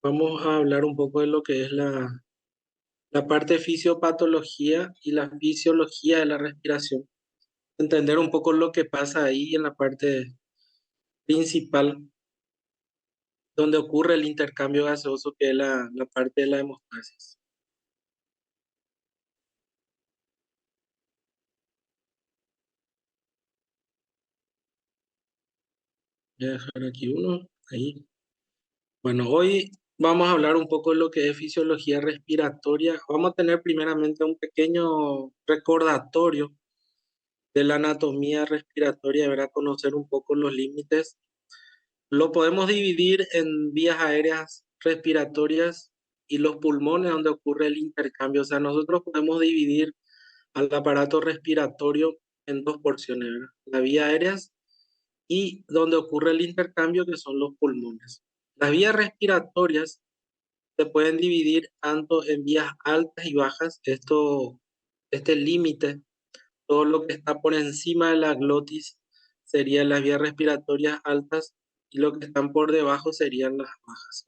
Vamos a hablar un poco de lo que es la parte de fisiopatología y la fisiología de la respiración. Entender un poco lo que pasa ahí en la parte principal, donde ocurre el intercambio gaseoso, que es la parte de la hemostasis. Voy a dejar aquí uno, ahí. Bueno, hoy vamos a hablar un poco de lo que es fisiología respiratoria. Vamos a tener primeramente un pequeño recordatorio de la anatomía respiratoria, ¿verdad? Conocer un poco los límites. Lo podemos dividir en vías aéreas respiratorias y los pulmones donde ocurre el intercambio. O sea, nosotros podemos dividir al aparato respiratorio en dos porciones, ¿verdad? Las vías aéreas y donde ocurre el intercambio, que son los pulmones. Las vías respiratorias se pueden dividir tanto en vías altas y bajas. Este límite, todo lo que está por encima de la glotis serían las vías respiratorias altas y lo que están por debajo serían las bajas.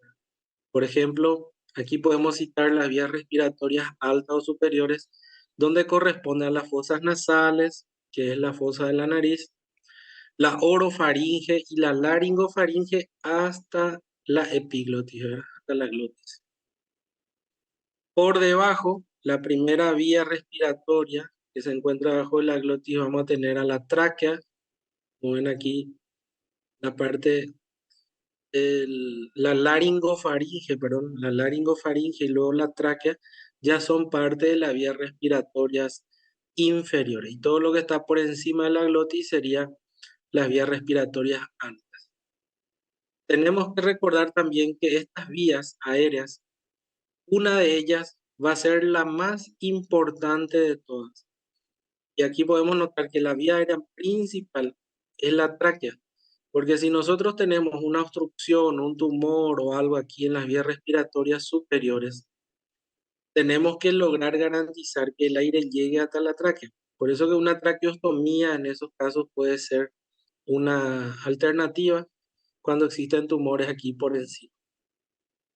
Por ejemplo, aquí podemos citar las vías respiratorias altas o superiores, donde corresponde a las fosas nasales, que es la fosa de la nariz, la orofaringe y la laringofaringe hasta la epiglotis, ¿verdad? Hasta la glotis. Por debajo, la primera vía respiratoria que se encuentra debajo de la glotis, vamos a tener a la tráquea, como ven aquí, la parte, la laringofaringe, perdón, la laringofaringe y luego la tráquea, ya son parte de las vías respiratorias inferiores. Y todo lo que está por encima de la glotis sería las vías respiratorias altas. Tenemos que recordar también que estas vías aéreas, una de ellas va a ser la más importante de todas. Y aquí podemos notar que la vía aérea principal es la tráquea, porque si nosotros tenemos una obstrucción, un tumor o algo aquí en las vías respiratorias superiores, tenemos que lograr garantizar que el aire llegue hasta la tráquea. Por eso que una traqueostomía en esos casos puede ser una alternativa cuando existen tumores aquí por encima.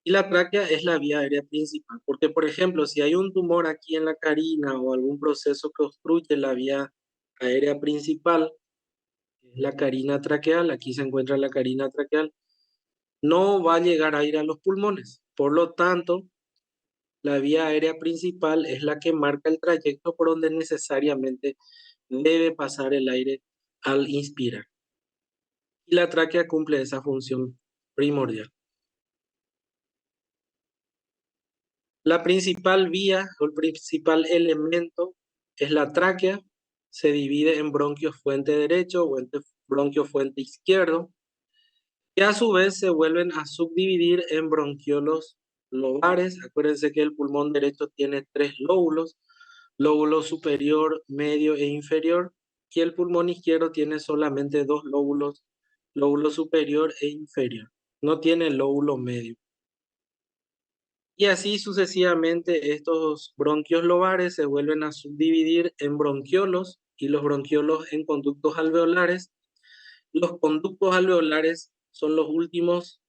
Y la tráquea es la vía aérea principal, porque por ejemplo, si hay un tumor aquí en la carina o algún proceso que obstruye la vía aérea principal, que es la carina traqueal, aquí se encuentra la carina traqueal, no va a llegar aire a los pulmones. Por lo tanto, la vía aérea principal es la que marca el trayecto por donde necesariamente debe pasar el aire al inspirar. Y la tráquea cumple esa función primordial. La principal vía o el principal elemento es la tráquea. Se divide en bronquios fuente derecho o en bronquios fuente izquierdo, que a su vez se vuelven a subdividir en bronquiolos lobares. Acuérdense que el pulmón derecho tiene tres lóbulos, lóbulo superior, medio e inferior, y el pulmón izquierdo tiene solamente dos lóbulos, lóbulo superior e inferior. No tiene lóbulo medio. Y así sucesivamente estos bronquios lobares se vuelven a subdividir en bronquiolos y los bronquiolos en conductos alveolares. Los conductos alveolares son los últimos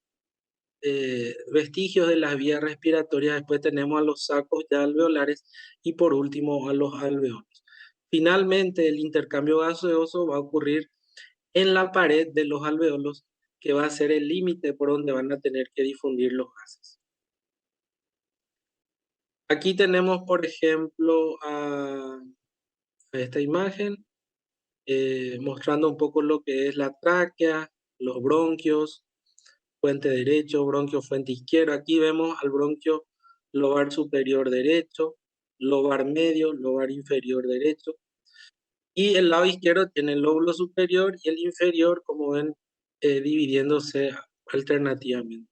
vestigios de las vías respiratorias. Después tenemos a los sacos ya alveolares y por último a los alveolos. Finalmente, el intercambio gaseoso va a ocurrir en la pared de los alveolos, que va a ser el límite por donde van a tener que difundir los gases. Aquí tenemos, por ejemplo, a esta imagen, mostrando un poco lo que es la tráquea, los bronquios, fuente derecho, bronquio fuente izquierdo. Aquí vemos al bronquio lobar superior derecho, lobar medio, lobar inferior derecho. Y el lado izquierdo tiene el lóbulo superior y el inferior, como ven, dividiéndose alternativamente.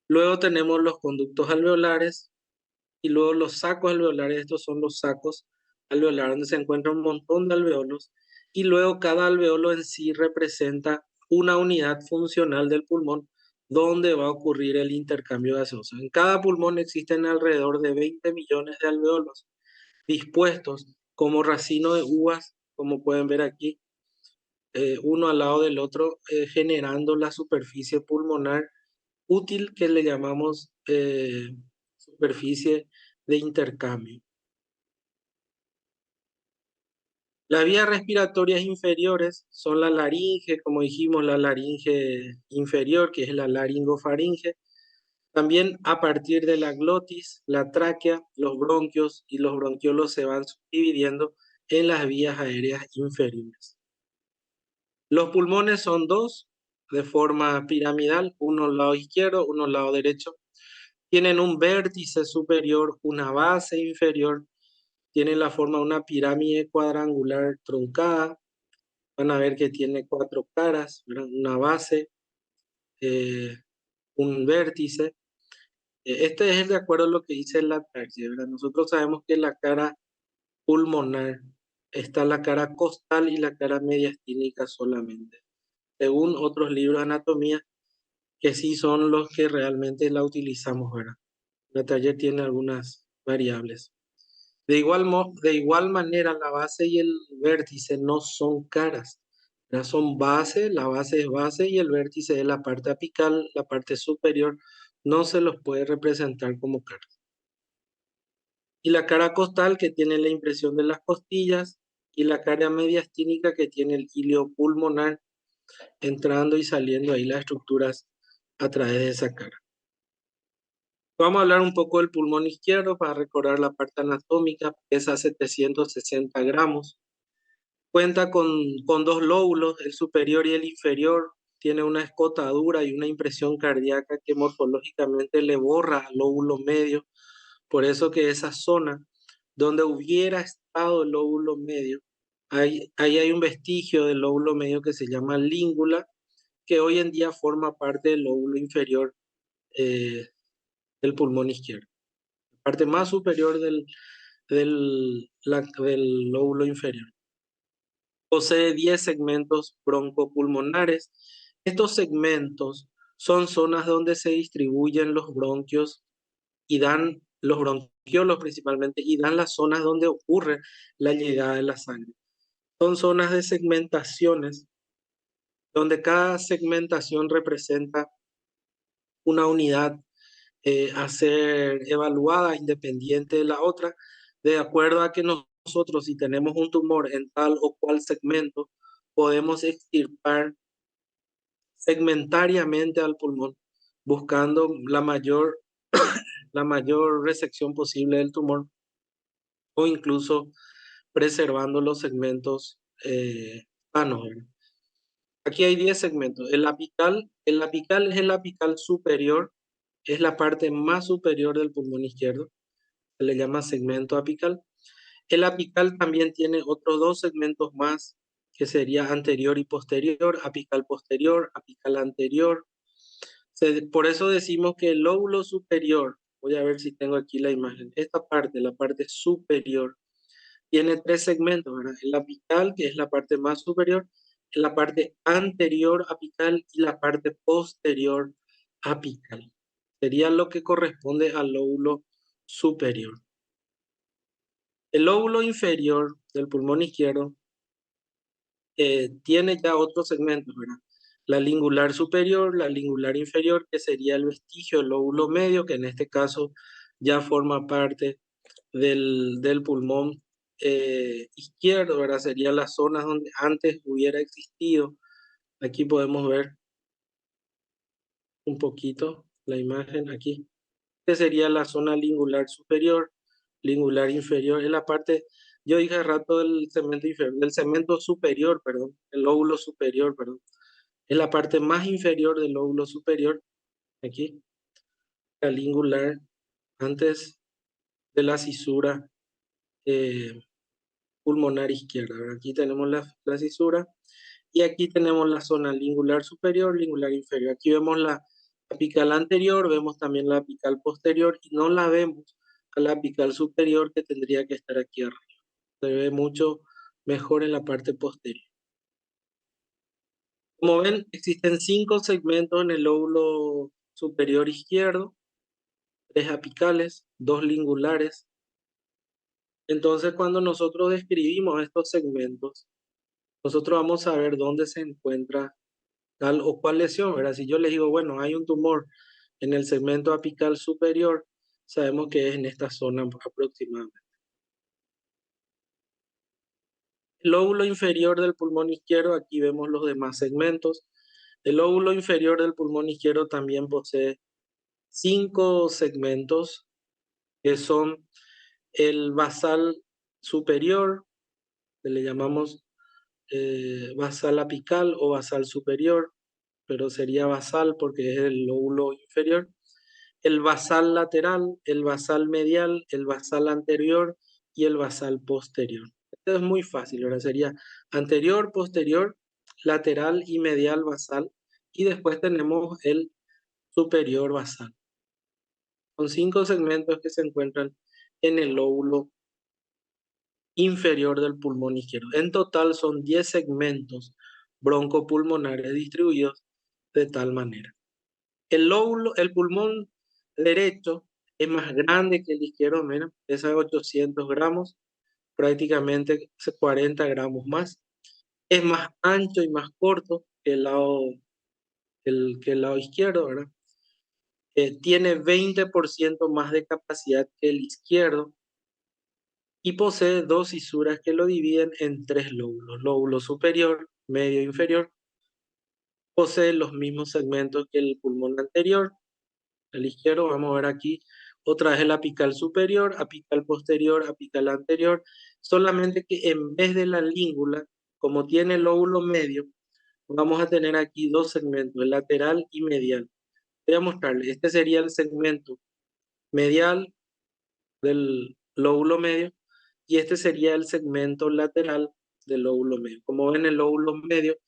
Luego tenemos los conductos alveolares y luego los sacos alveolares. Estos son los sacos alveolares donde se encuentra un montón de alveolos y luego cada alveolo en sí representa una unidad funcional del pulmón donde va a ocurrir el intercambio gaseoso. En cada pulmón existen alrededor de 20 millones de alveolos dispuestos como racimo de uvas, como pueden ver aquí, uno al lado del otro, generando la superficie pulmonar útil que le llamamos superficie de intercambio. Las vías respiratorias inferiores son la laringe, como dijimos, la laringe inferior, que es la laringofaringe. También a partir de la glotis, la tráquea, los bronquios y los bronquiolos se van subdividiendo en las vías aéreas inferiores. Los pulmones son dos, de forma piramidal, uno al lado izquierdo, uno al lado derecho. Tienen un vértice superior, una base inferior, tienen la forma de una pirámide cuadrangular truncada. Van a ver que tiene cuatro caras, ¿verdad? Una base, eh, un vértice. Este es de acuerdo a lo que dice la ataxia, ¿verdad? Nosotros sabemos que la cara pulmonar está la cara costal y la cara mediastínica solamente, según otros libros de anatomía, que sí son los que realmente la utilizamos, ¿verdad? La taller tiene algunas variables. De igual manera, la base y el vértice no son caras, ¿verdad? Son base, la base es base y el vértice es la parte apical, la parte superior, no se los puede representar como caras. Y la cara costal que tiene la impresión de las costillas y la cara mediastínica que tiene el hilo pulmonar entrando y saliendo ahí las estructuras a través de esa cara. Vamos a hablar un poco del pulmón izquierdo para recordar la parte anatómica, pesa 760 gramos. Cuenta con dos lóbulos, el superior y el inferior. Tiene una escotadura y una impresión cardíaca que morfológicamente le borra al lóbulo medio. Por eso que esa zona donde hubiera estado el lóbulo medio, ahí hay un vestigio del lóbulo medio que se llama língula, que hoy en día forma parte del lóbulo inferior del pulmón izquierdo. La parte más superior del lóbulo inferior. Posee 10 segmentos broncopulmonares. Estos segmentos son zonas donde se distribuyen los bronquios y dan los bronquiolos principalmente y dan las zonas donde ocurre la llegada de la sangre. Son zonas de segmentaciones donde cada segmentación representa una unidad a ser evaluada independiente de la otra, de acuerdo a que nosotros, si tenemos un tumor en tal o cual segmento, podemos extirpar segmentariamente al pulmón, buscando la mayor resección posible del tumor o incluso preservando los segmentos sanos. Aquí hay 10 segmentos. El apical es el apical superior, es la parte más superior del pulmón izquierdo, se le llama segmento apical. El apical también tiene otros dos segmentos más, que sería anterior y posterior, apical posterior, apical anterior. Por eso decimos que el lóbulo superior, voy a ver si tengo aquí la imagen, esta parte, la parte superior, tiene tres segmentos, ¿verdad? El apical, que es la parte más superior, la parte anterior apical y la parte posterior apical. Sería lo que corresponde al lóbulo superior. El lóbulo inferior del pulmón izquierdo tiene ya otros segmentos, ¿verdad? La lingular superior, la lingular inferior, que sería el vestigio del lóbulo medio, que en este caso ya forma parte del pulmón izquierdo, ¿verdad? Sería la zona donde antes hubiera existido. Aquí podemos ver un poquito la imagen aquí. Que sería la zona lingular superior, lingular inferior, es la parte, yo dije hace rato del segmento inferior, del segmento superior, perdón, el lóbulo superior, perdón. Es la parte más inferior del lóbulo superior, aquí, la lingular, antes de la cisura eh, pulmonar izquierda, ¿verdad? Aquí tenemos la cisura y aquí tenemos la zona lingular superior, lingular inferior. Aquí vemos la apical anterior, vemos también la apical posterior y no la vemos a la apical superior que tendría que estar aquí arriba. Se ve mucho mejor en la parte posterior. Como ven, existen 5 segmentos en el lóbulo superior izquierdo, 3 apicales, 2 lingulares. Entonces, cuando nosotros describimos estos segmentos, nosotros vamos a ver dónde se encuentra tal o cual lesión, ¿verdad? Si yo les digo, bueno, hay un tumor en el segmento apical superior, sabemos que es en esta zona aproximadamente. El lóbulo inferior del pulmón izquierdo, aquí vemos los demás segmentos. El lóbulo inferior del pulmón izquierdo también posee 5 segmentos, que son el basal superior, que le llamamos basal apical o basal superior, pero sería basal porque es el lóbulo inferior. El basal lateral, el basal medial, el basal anterior y el basal posterior. Esto es muy fácil, ahora sería anterior, posterior, lateral y medial basal. Y después tenemos el superior basal. Son 5 segmentos que se encuentran en el lóbulo inferior del pulmón izquierdo. En total son 10 segmentos broncopulmonares distribuidos de tal manera. El pulmón derecho es más grande que el izquierdo, menos, pesa 800 gramos, prácticamente 40 gramos más. Es más ancho y más corto que el lado izquierdo, ¿verdad? Tiene 20% más de capacidad que el izquierdo y posee 2 fisuras que lo dividen en 3 lóbulos. Lóbulo superior, medio e inferior. Posee los mismos segmentos que el pulmón anterior. El izquierdo, vamos a ver aquí, otra vez el apical superior, apical posterior, apical anterior. Solamente que en vez de la língula, como tiene el lóbulo medio, vamos a tener aquí 2 segmentos, el lateral y medial. Voy a mostrarles, este sería el segmento medial del lóbulo medio y este sería el segmento lateral del lóbulo medio. Como ven, el lóbulo medio,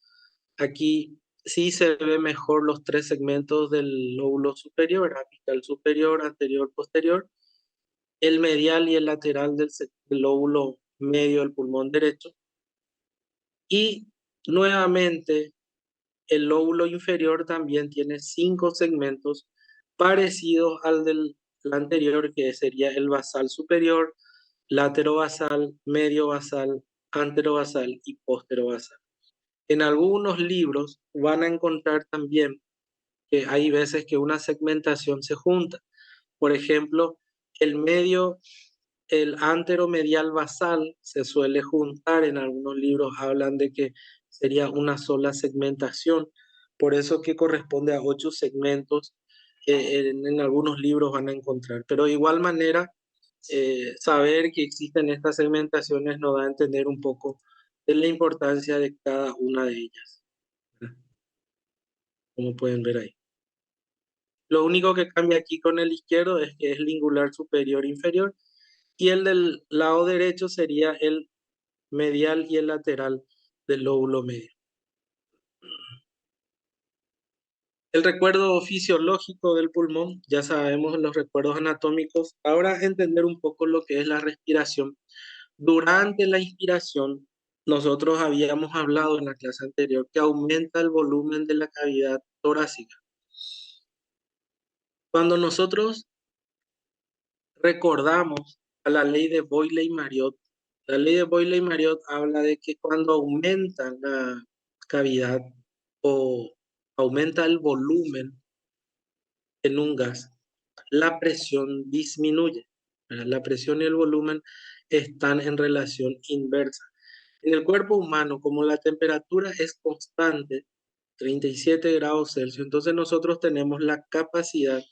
aquí sí se ve mejor los 3 segmentos del lóbulo superior, apical superior, anterior, posterior, el medial y el lateral del lóbulo medio del pulmón derecho. Y nuevamente, el lóbulo inferior también tiene 5 segmentos parecidos al del anterior, que sería el basal superior, laterobasal, medio basal, anterobasal y posterobasal. En algunos libros van a encontrar también que hay veces que una segmentación se junta. Por ejemplo, el medio, el anteromedial basal se suele juntar. En algunos libros hablan de que sería una sola segmentación. Por eso que corresponde a 8 segmentos. En algunos libros van a encontrar. Pero de igual manera, saber que existen estas segmentaciones nos da a entender un poco de la importancia de cada una de ellas, ¿verdad? Como pueden ver ahí. Lo único que cambia aquí con el izquierdo es que es lingular superior e inferior y el del lado derecho sería el medial y el lateral del lóbulo medio. El recuerdo fisiológico del pulmón, ya sabemos los recuerdos anatómicos. Ahora entender un poco lo que es la respiración. Durante la inspiración, nosotros habíamos hablado en la clase anterior que aumenta el volumen de la cavidad torácica. Cuando nosotros recordamos a la ley de Boyle-Mariotte, la ley de Boyle-Mariotte habla de que cuando aumenta la cavidad o aumenta el volumen en un gas, la presión disminuye, ¿verdad? La presión y el volumen están en relación inversa. En el cuerpo humano, como la temperatura es constante, 37 grados Celsius, entonces nosotros tenemos la capacidad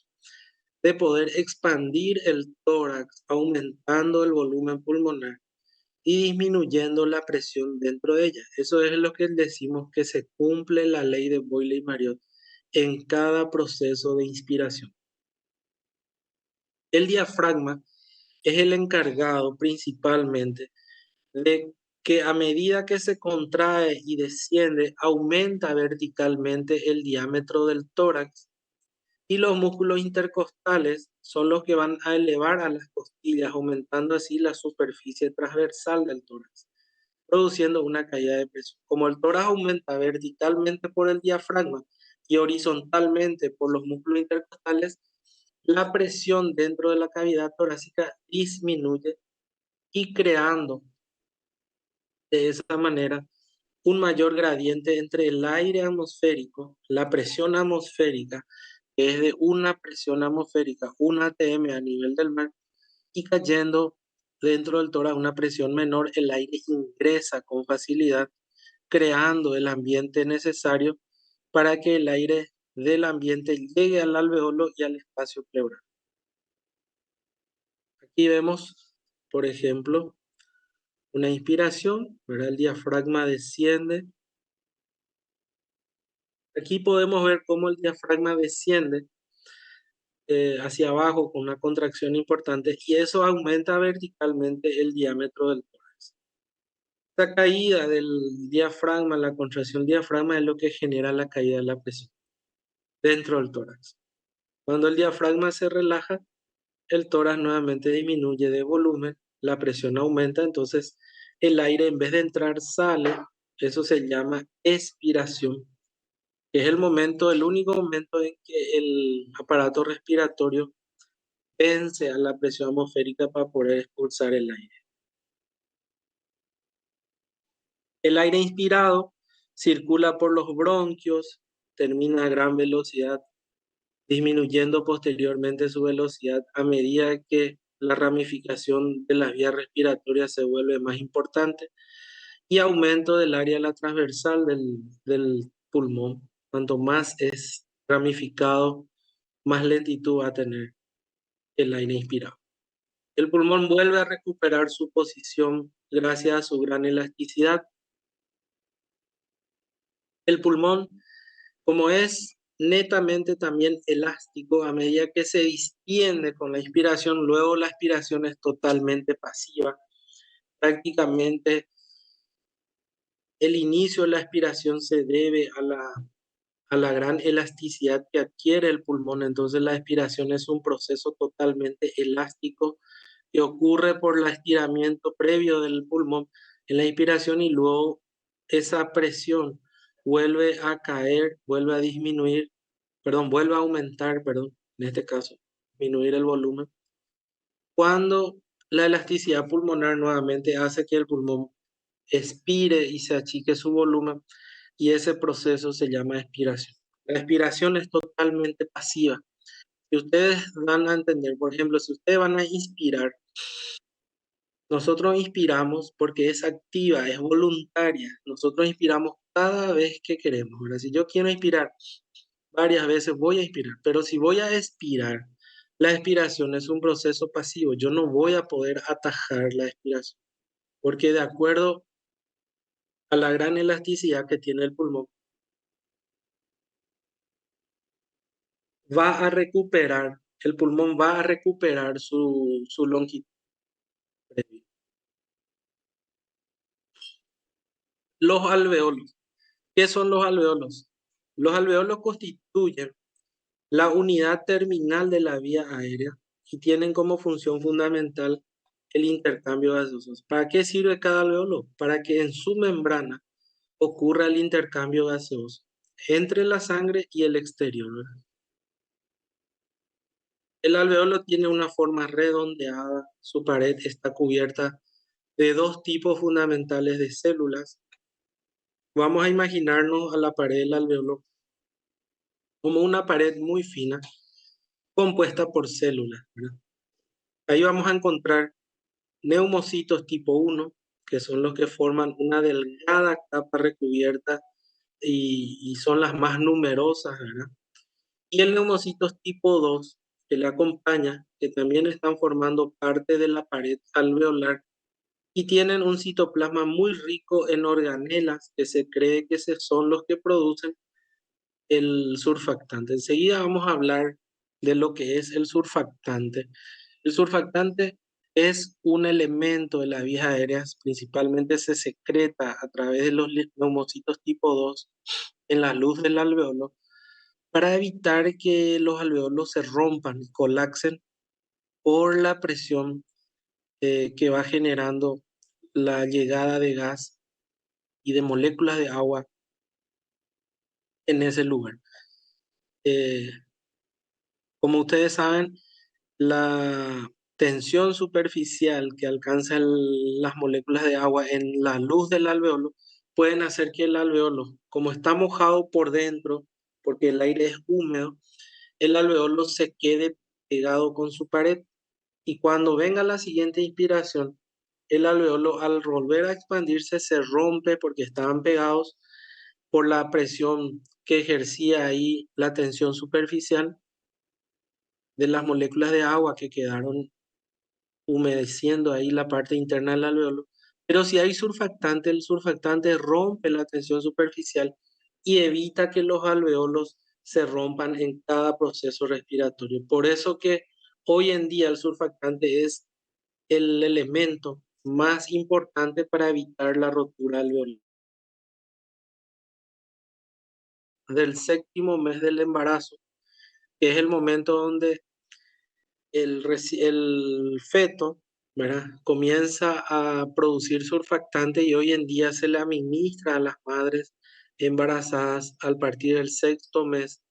de poder expandir el tórax, aumentando el volumen pulmonar y disminuyendo la presión dentro de ella. Eso es lo que decimos que se cumple la ley de Boyle-Mariotte en cada proceso de inspiración. El diafragma es el encargado principalmente de que a medida que se contrae y desciende, aumenta verticalmente el diámetro del tórax y los músculos intercostales son los que van a elevar a las costillas, aumentando así la superficie transversal del tórax, produciendo una caída de presión. Como el tórax aumenta verticalmente por el diafragma y horizontalmente por los músculos intercostales, la presión dentro de la cavidad torácica disminuye y creando de esa manera un mayor gradiente entre el aire atmosférico, la presión atmosférica que es de una presión atmosférica, un atm a nivel del mar, y cayendo dentro del tórax una presión menor, el aire ingresa con facilidad, creando el ambiente necesario para que el aire del ambiente llegue al alveolo y al espacio pleural. Aquí vemos, por ejemplo, una inspiración, ¿verdad? El diafragma desciende. Aquí podemos ver cómo el diafragma desciende hacia abajo con una contracción importante y eso aumenta verticalmente el diámetro del tórax. Esta caída del diafragma, la contracción diafragma es lo que genera la caída de la presión dentro del tórax. Cuando el diafragma se relaja, el tórax nuevamente disminuye de volumen, la presión aumenta, entonces el aire en vez de entrar sale, eso se llama expiración, que es el momento, el único momento en que el aparato respiratorio vence a la presión atmosférica para poder expulsar el aire. El aire inspirado circula por los bronquios, termina a gran velocidad, disminuyendo posteriormente su velocidad a medida que la ramificación de las vías respiratorias se vuelve más importante y aumento del área de la transversal del pulmón. Cuanto más es ramificado, más lentitud va a tener el aire inspirado. El pulmón vuelve a recuperar su posición gracias a su gran elasticidad. El pulmón, como es netamente también elástico, a medida que se distiende con la inspiración, luego la expiración es totalmente pasiva. Prácticamente el inicio de la expiración se debe a la gran elasticidad que adquiere el pulmón. Entonces la expiración es un proceso totalmente elástico que ocurre por el estiramiento previo del pulmón en la inspiración y luego esa presión vuelve a caer, vuelve a disminuir, perdón, vuelve a aumentar, perdón, en este caso, disminuir el volumen, cuando la elasticidad pulmonar nuevamente hace que el pulmón expire y se achique su volumen y ese proceso se llama expiración. La expiración es totalmente pasiva. Si ustedes van a entender, por ejemplo, si ustedes van a inspirar, nosotros inspiramos porque es activa, es voluntaria. Nosotros inspiramos cada vez que queremos, ¿verdad? Si yo quiero inspirar varias veces, voy a inspirar, pero si voy a expirar, la expiración es un proceso pasivo. Yo no voy a poder atajar la expiración, porque de acuerdo a la gran elasticidad que tiene el pulmón, va a recuperar, el pulmón va a recuperar su longitud previa. Los alveolos. ¿Qué son los alveolos? Los alveolos constituyen la unidad terminal de la vía aérea y tienen como función fundamental el intercambio gaseoso. ¿Para qué sirve cada alveolo? Para que en su membrana ocurra el intercambio gaseoso entre la sangre y el exterior. El alveolo tiene una forma redondeada, su pared está cubierta de dos tipos fundamentales de células. Vamos a imaginarnos a la pared del alveolo como una pared muy fina compuesta por células, ¿verdad? Ahí vamos a encontrar neumocitos tipo 1, que son los que forman una delgada capa recubierta y son las más numerosas, ¿verdad? Y el neumocitos tipo 2, que le acompaña, que también están formando parte de la pared alveolar y tienen un citoplasma muy rico en organelas que se cree que son los que producen el surfactante. Enseguida vamos a hablar de lo que es el surfactante. El surfactante es un elemento de las vías aéreas, principalmente se secreta a través de los neumocitos tipo 2 en la luz del alveolo para evitar que los alveolos se rompan y colapsen por la presión que va generando la llegada de gas y de moléculas de agua en ese lugar. Eh, Como ustedes saben, la tensión superficial que alcanzan las moléculas de agua en la luz del alveolo pueden hacer que el alveolo, como está mojado por dentro, porque el aire es húmedo, el alveolo se quede pegado con su pared. Y cuando venga la siguiente inspiración, el alveolo al volver a expandirse se rompe porque estaban pegados por la presión que ejercía ahí la tensión superficial de las moléculas de agua que quedaron humedeciendo ahí la parte interna del alveolo. Pero si hay surfactante, el surfactante rompe la tensión superficial y evita que los alveolos se rompan en cada proceso respiratorio. Por eso que hoy en día el surfactante es el elemento más importante para evitar la rotura alveolar. Del séptimo mes del embarazo, que es el momento donde el feto, ¿verdad? Comienza a producir surfactante y hoy en día se le administra a las madres embarazadas al partir del sexto mes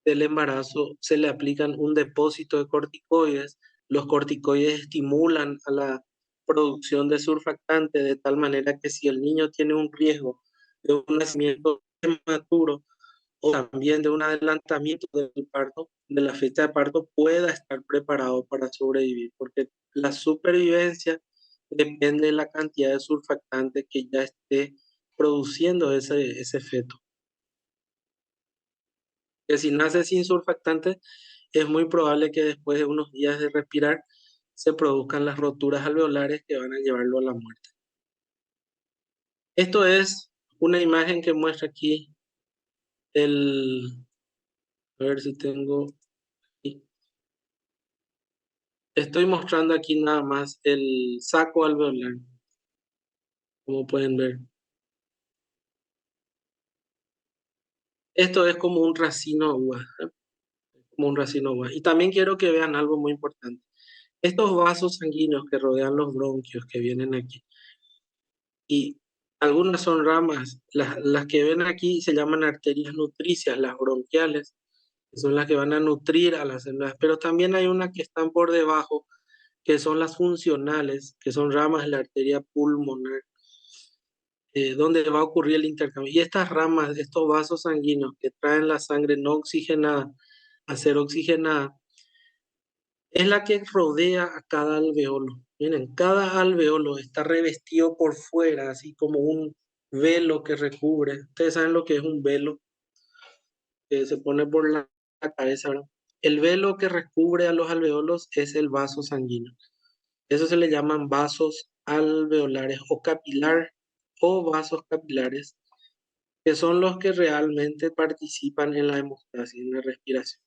del embarazo, se le aplican un depósito de corticoides. Los corticoides estimulan a la producción de surfactante de tal manera que si el niño tiene un riesgo de un nacimiento prematuro, o también de un adelantamiento del parto, de la fecha de parto, pueda estar preparado para sobrevivir, porque la supervivencia depende de la cantidad de surfactante que ya esté produciendo ese feto. Que si nace sin surfactante, es muy probable que después de unos días de respirar se produzcan las roturas alveolares que van a llevarlo a la muerte. Esto es una imagen que muestra aquí a ver si tengo. Estoy mostrando aquí nada más el saco alveolar, como pueden ver. Esto es como un racimo de uva, ¿eh? Como un racimo de uva. Y también quiero que vean algo muy importante. Estos vasos sanguíneos que rodean los bronquios que vienen aquí, y algunas son ramas, las que ven aquí se llaman arterias nutricias, las bronquiales, que son las que van a nutrir a las células, pero también hay unas que están por debajo, que son las funcionales, que son ramas de la arteria pulmonar, donde va a ocurrir el intercambio. Y estas ramas, estos vasos sanguíneos que traen la sangre no oxigenada a ser oxigenada, es la que rodea a cada alveolo. Miren, cada alveolo está revestido por fuera, así como un velo que recubre. Ustedes saben lo que es un velo que se pone por la cabeza, ¿verdad? El velo que recubre a los alveolos es el vaso sanguíneo. Eso se le llaman vasos alveolares o capilar o vasos capilares, que son los que realmente participan en la hemostasis, en la respiración.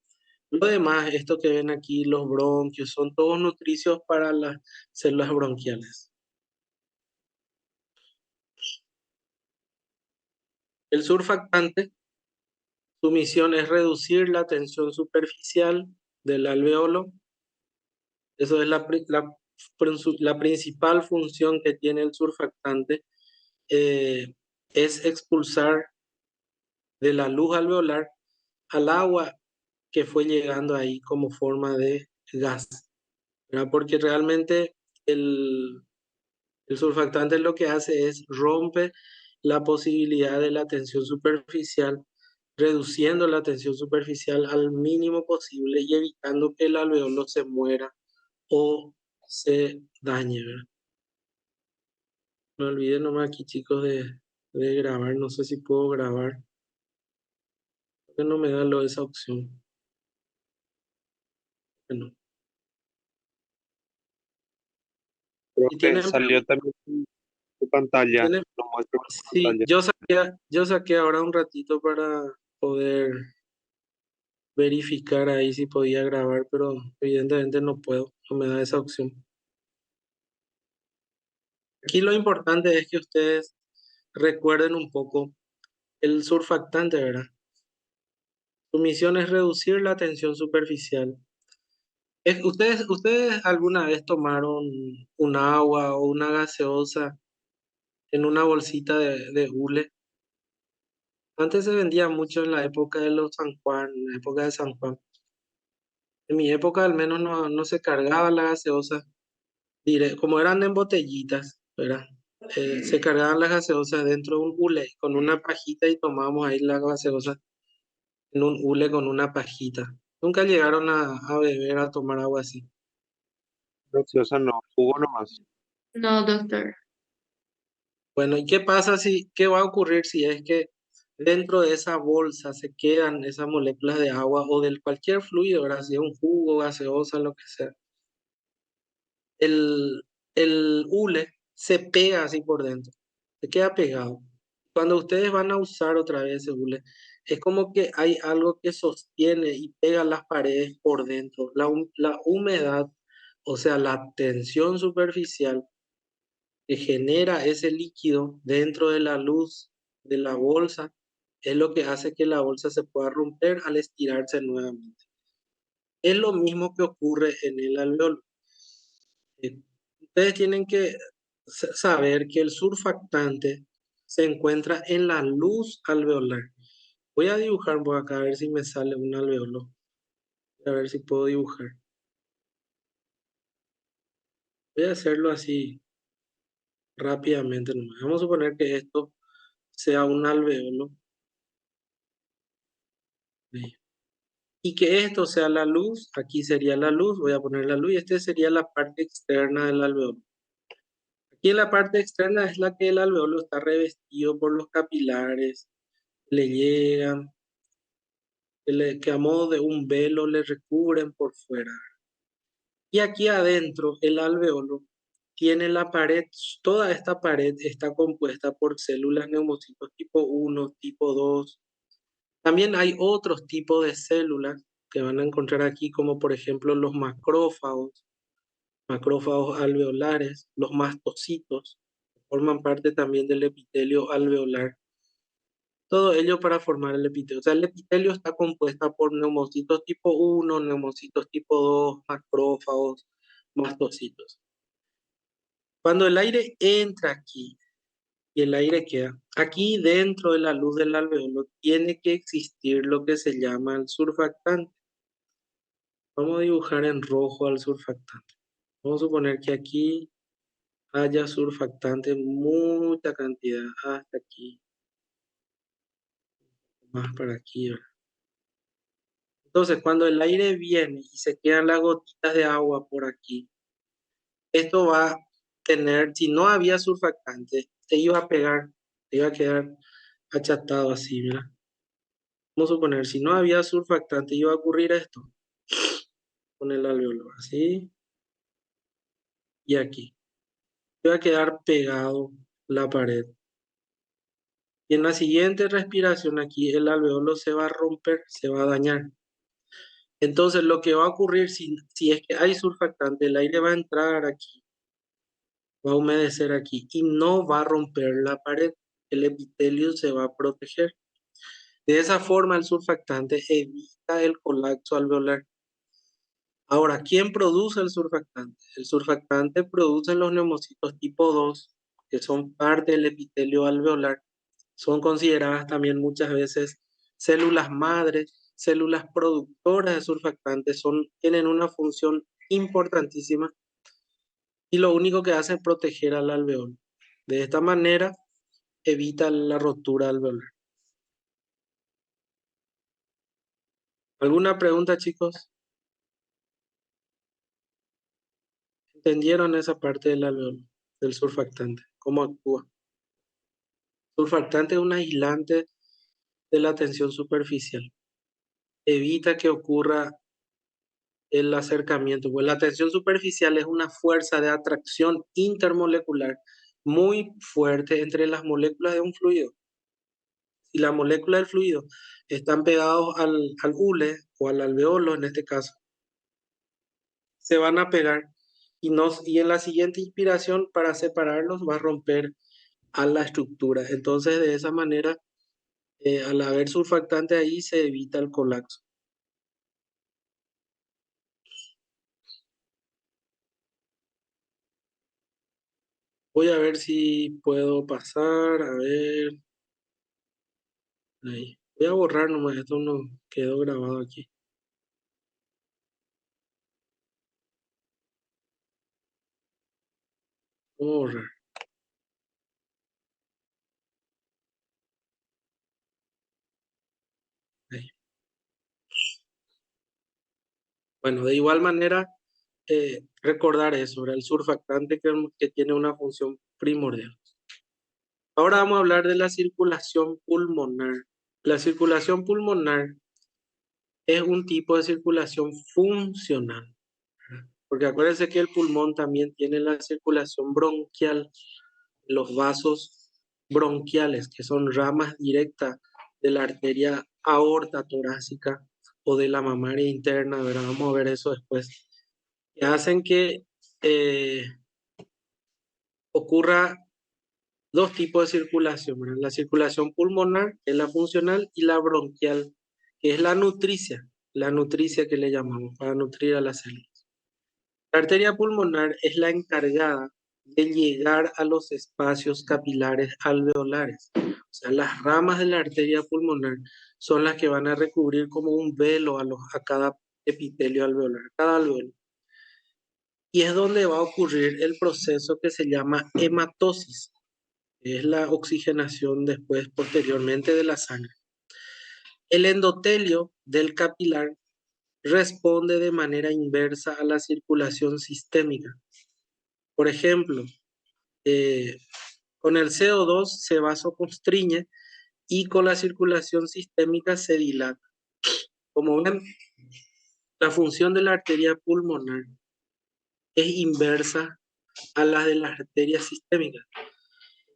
Lo demás, esto que ven aquí, los bronquios, son todos nutricios para las células bronquiales. El surfactante, su misión es reducir la tensión superficial del alveolo. Eso es la principal función que tiene el surfactante, eh, es expulsar de la luz alveolar al agua que fue llegando ahí como forma de gas, ¿verdad? Porque realmente el surfactante lo que hace es rompe la posibilidad de la tensión superficial, reduciendo la tensión superficial al mínimo posible y evitando que el alveolo se muera o se dañe, ¿verdad? Me olvidé nomás aquí, chicos, de grabar. No sé si puedo grabar, porque no me da esa opción. Bueno, si Profe, tienen, salió también tu pantalla, tienen, lo muestro en sí, pantalla. yo saqué ahora un ratito para poder verificar ahí si podía grabar, pero evidentemente no puedo, no me da esa opción. Aquí lo importante es que ustedes recuerden un poco el surfactante, ¿verdad? Su misión es reducir la tensión superficial. ¿Ustedes alguna vez tomaron un agua o una gaseosa en una bolsita de hule? Antes se vendía mucho en la época de los San Juan, en la época de San Juan. En mi época al menos no se cargaba la gaseosa, como eran en botellitas, ¿verdad? Se cargaban las gaseosas dentro de un hule con una pajita y tomábamos ahí la gaseosa en un hule con una pajita. Nunca llegaron a beber, a tomar agua así. Gaseosa no, jugo nomás. No, doctor. Bueno, ¿y qué pasa qué va a ocurrir si es que dentro de esa bolsa se quedan esas moléculas de agua o de cualquier fluido, ¿verdad? Si es un jugo, gaseosa, lo que sea. El, el hule se pega así por dentro, se queda pegado. Cuando ustedes van a usar otra vez ese hule, es como que hay algo que sostiene y pega las paredes por dentro. La humedad, o sea, la tensión superficial que genera ese líquido dentro de la luz de la bolsa, es lo que hace que la bolsa se pueda romper al estirarse nuevamente. Es lo mismo que ocurre en el alveolo. Eh, Ustedes tienen que saber que el surfactante se encuentra en la luz alveolar. Voy a dibujar por acá a ver si me sale un alveolo. A ver si puedo dibujar. Voy a hacerlo así rápidamente nomás. Vamos a suponer que esto sea un alveolo. Ahí. Y que esto sea la luz. Aquí sería la luz. Voy a poner la luz y este sería la parte externa del alveolo. Aquí en la parte externa es la que el alveolo está revestido por los capilares, le llegan, que a modo de un velo le recubren por fuera. Y aquí adentro el alveolo tiene la pared, toda esta pared está compuesta por células neumocitos tipo 1, tipo 2. También hay otros tipos de células que van a encontrar aquí, como por ejemplo los macrófagos alveolares, los mastocitos, que forman parte también del epitelio alveolar. Todo ello para formar el epitelio. O sea, el epitelio está compuesto por neumocitos tipo 1, neumocitos tipo 2, macrófagos, mastocitos. Cuando el aire entra aquí y el aire queda, aquí dentro de la luz del alveolo tiene que existir lo que se llama el surfactante. Vamos a dibujar en rojo al surfactante. Vamos a suponer que aquí haya surfactante, mucha cantidad, hasta aquí, más para aquí, ¿verdad? Entonces, cuando el aire viene y se quedan las gotitas de agua por aquí, esto va a tener, si no había surfactante, se iba a pegar, se iba a quedar achatado así, mira. Vamos a suponer, si no había surfactante, iba a ocurrir esto, con el alveolo, así y aquí. Iba a quedar pegado la pared. Y en la siguiente respiración aquí, el alveolo se va a romper, se va a dañar. Entonces, lo que va a ocurrir si es que hay surfactante, el aire va a entrar aquí, va a humedecer aquí y no va a romper la pared. El epitelio se va a proteger. De esa forma, el surfactante evita el colapso alveolar. Ahora, ¿quién produce el surfactante? El surfactante produce los neumocitos tipo 2, que son parte del epitelio alveolar. Son consideradas también muchas veces células madres, células productoras de surfactantes, tienen una función importantísima y lo único que hace es proteger al alveolo. De esta manera evita la rotura alveolar. ¿Alguna pregunta, chicos? ¿Entendieron esa parte del alveolo, del surfactante? ¿Cómo actúa? Surfactante es un aislante de la tensión superficial. Evita que ocurra el acercamiento, pues la tensión superficial es una fuerza de atracción intermolecular muy fuerte entre las moléculas de un fluido. Si las moléculas del fluido están pegados al hule o al alveolo en este caso, se van a pegar y en la siguiente inspiración para separarlos va a romper a la estructura. Entonces de esa manera, al haber surfactante ahí se evita el colapso. Voy a ver si puedo pasar, a ver. Ahí. Voy a borrar nomás, esto no quedó grabado aquí. Voy a borrar. Ahí. Bueno, de igual manera, recordar eso, ¿verdad? El surfactante que tiene una función primordial. Ahora vamos a hablar de la circulación pulmonar. La circulación pulmonar es un tipo de circulación funcional, porque acuérdense que el pulmón también tiene la circulación bronquial, los vasos bronquiales, que son ramas directas de la arteria aorta torácica o de la mamaria interna, ¿verdad? Vamos a ver eso después, que hacen que eh, ocurra dos tipos de circulación, ¿verdad? La circulación pulmonar, que es la funcional, y la bronquial, que es la nutricia que le llamamos, para nutrir a las células. La arteria pulmonar es la encargada de llegar a los espacios capilares alveolares. O sea, las ramas de la arteria pulmonar son las que van a recubrir como un velo a cada epitelio alveolar, cada alveolo. Y es donde va a ocurrir el proceso que se llama hematosis, que es la oxigenación después, posteriormente de la sangre. El endotelio del capilar responde de manera inversa a la circulación sistémica. Por ejemplo, eh, con el CO2 se vasoconstriñe y con la circulación sistémica se dilata. Como ven, la función de la arteria pulmonar es inversa a la de las arterias sistémicas.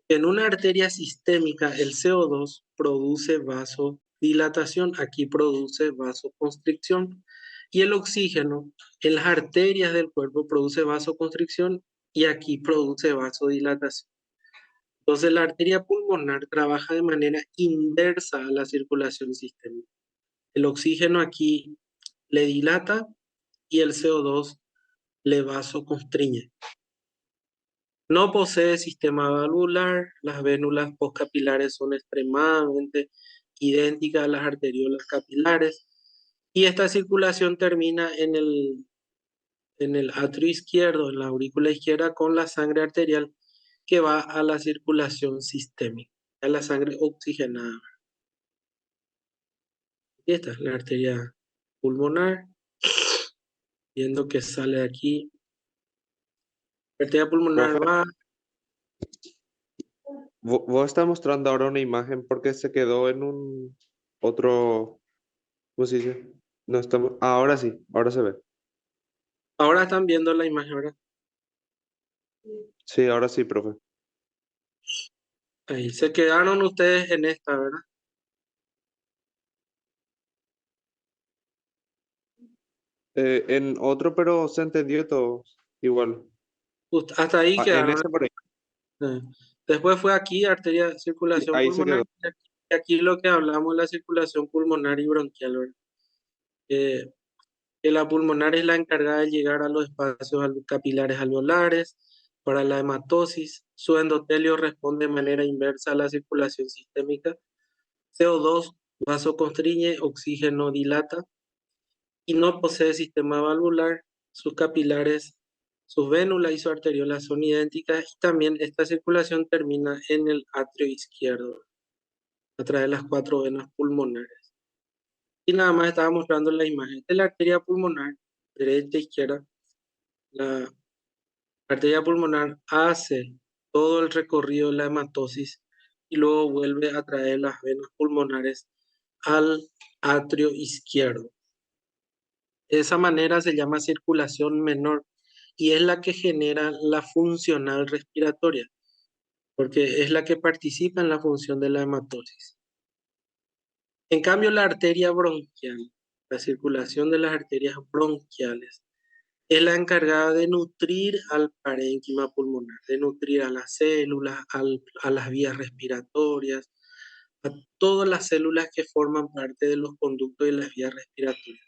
En una arteria sistémica, el CO2 produce vasodilatación, aquí produce vasoconstricción, y el oxígeno en las arterias del cuerpo produce vasoconstricción y aquí produce vasodilatación. Entonces, la arteria pulmonar trabaja de manera inversa a la circulación sistémica. El oxígeno aquí le dilata y el CO2 le vasoconstriñe. No posee sistema valvular, las vénulas postcapilares son extremadamente idénticas a las arteriolas capilares y esta circulación termina en el atrio izquierdo, en la aurícula izquierda, con la sangre arterial que va a la circulación sistémica, a la sangre oxigenada. Y esta es la arteria pulmonar, viendo que sale de aquí. La arteria pulmonar Profe, va, vos estás mostrando ahora una imagen porque se quedó en un otro, ¿cómo se dice? No estamos, ahora sí, ahora se ve. ahora están viendo la imagen, ¿verdad? Sí, ahora sí, profe. Ahí se quedaron ustedes en esta, ¿verdad? En otro, pero se entendió todo igual. Hasta ahí Ah, en quedaron. ese por ahí. Eh, Después fue aquí, arteria, Sí, circulación ahí se pulmonar. quedó. Y aquí lo que hablamos es la circulación pulmonar y bronquial, ¿verdad? Eh, que la pulmonar es la encargada de llegar a los espacios capilares alveolares para la hematosis. Su endotelio responde de manera inversa a la circulación sistémica. CO2 vasoconstriñe, oxígeno dilata y no posee sistema valvular. Sus capilares, sus vénulas y sus arteriolas son idénticas y también esta circulación termina en el atrio izquierdo a través de las cuatro venas pulmonares. Y nada más estaba mostrando la imagen de la arteria pulmonar, derecha e izquierda. La arteria pulmonar hace todo el recorrido de la hematosis y luego vuelve a traer las venas pulmonares al atrio izquierdo. De esa manera se llama circulación menor y es la que genera la funcional respiratoria, porque es la que participa en la función de la hematosis. En cambio, la arteria bronquial, la circulación de las arterias bronquiales, es la encargada de nutrir al parénquima pulmonar, de nutrir a las células, a las vías respiratorias, a todas las células que forman parte de los conductos y las vías respiratorias,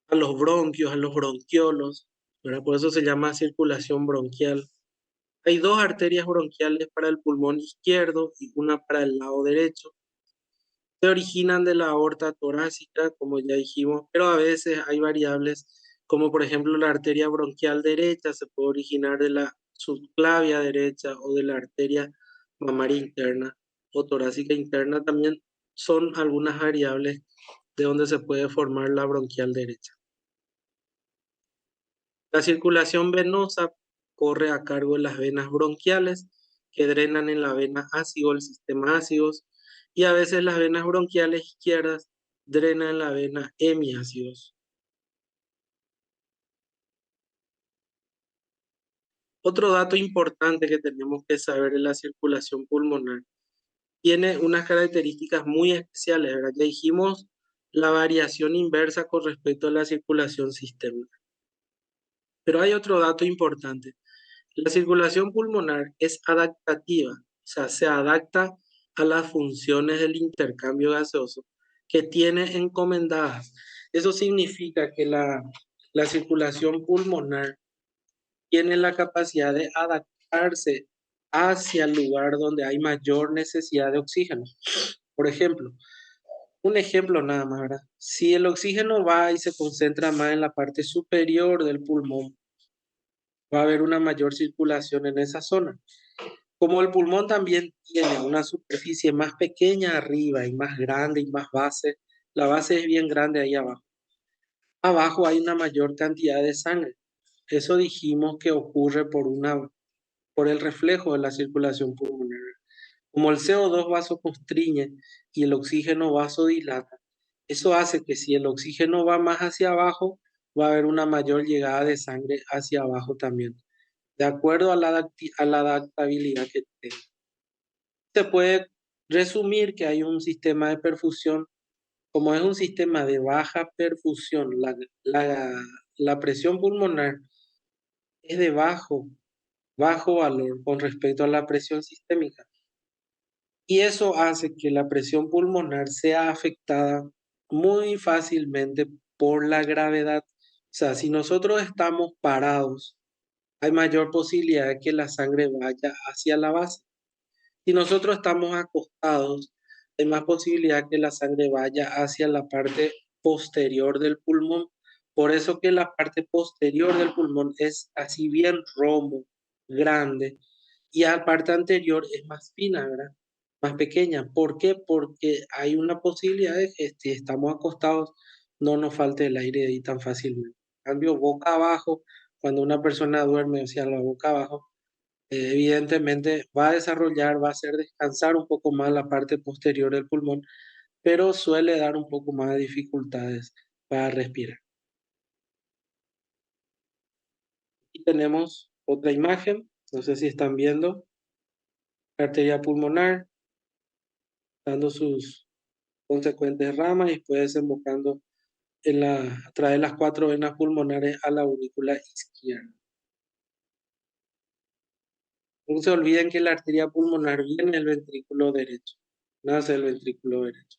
a los bronquios, a los bronquiolos, ¿verdad? Por eso se llama circulación bronquial. Hay dos arterias bronquiales para el pulmón izquierdo y una para el lado derecho. Se originan de la aorta torácica, como ya dijimos, pero a veces hay variables, como por ejemplo la arteria bronquial derecha se puede originar de la subclavia derecha o de la arteria mamaria interna o torácica interna. También son algunas variables de donde se puede formar la bronquial derecha. La circulación venosa corre a cargo de las venas bronquiales que drenan en la vena ácido, el sistema ácidos, y a veces las venas bronquiales izquierdas drenan en la vena hemiácidos. Otro dato importante que tenemos que saber de la circulación pulmonar tiene unas características muy especiales, ¿verdad? Ya dijimos la variación inversa con respecto a la circulación sistémica. Pero hay otro dato importante. La circulación pulmonar es adaptativa, o sea, se adapta a las funciones del intercambio gaseoso que tiene encomendadas. Eso significa que la circulación pulmonar tiene la capacidad de adaptarse hacia el lugar donde hay mayor necesidad de oxígeno. Por ejemplo, un ejemplo nada más, ¿verdad? Si el oxígeno va y se concentra más en la parte superior del pulmón, va a haber una mayor circulación en esa zona. Como el pulmón también tiene una superficie más pequeña arriba y más grande y más base, la base es bien grande ahí abajo. Abajo hay una mayor cantidad de sangre. Eso dijimos que ocurre por el reflejo de la circulación pulmonar. Como el CO2 vasoconstriñe y el oxígeno vasodilata, eso hace que si el oxígeno va más hacia abajo, va a haber una mayor llegada de sangre hacia abajo también, de acuerdo a a la adaptabilidad que tenga. Se puede resumir que hay un sistema de perfusión, como es un sistema de baja perfusión, la presión pulmonar es de bajo valor con respecto a la presión sistémica. Y eso hace que la presión pulmonar sea afectada muy fácilmente por la gravedad. O sea, si nosotros estamos parados, hay mayor posibilidad de que la sangre vaya hacia la base. Si nosotros estamos acostados, hay más posibilidad que la sangre vaya hacia la parte posterior del pulmón. Por eso que la parte posterior del pulmón es así bien rombo, grande, y la parte anterior es más fina, ¿verdad? Más pequeña. ¿Por qué? Porque hay una posibilidad de que si estamos acostados no nos falte el aire de ahí tan fácilmente. En cambio, boca abajo, cuando una persona duerme, o sea, la boca abajo, evidentemente va a desarrollar, va a hacer descansar un poco más la parte posterior del pulmón, pero suele dar un poco más de dificultades para respirar. Y tenemos otra imagen, no sé si están viendo, la arteria pulmonar dando sus consecuentes ramas y después desembocando a través de las cuatro venas pulmonares a la aurícula izquierda. No se olviden que la arteria pulmonar viene del ventrículo derecho, nace del ventrículo derecho.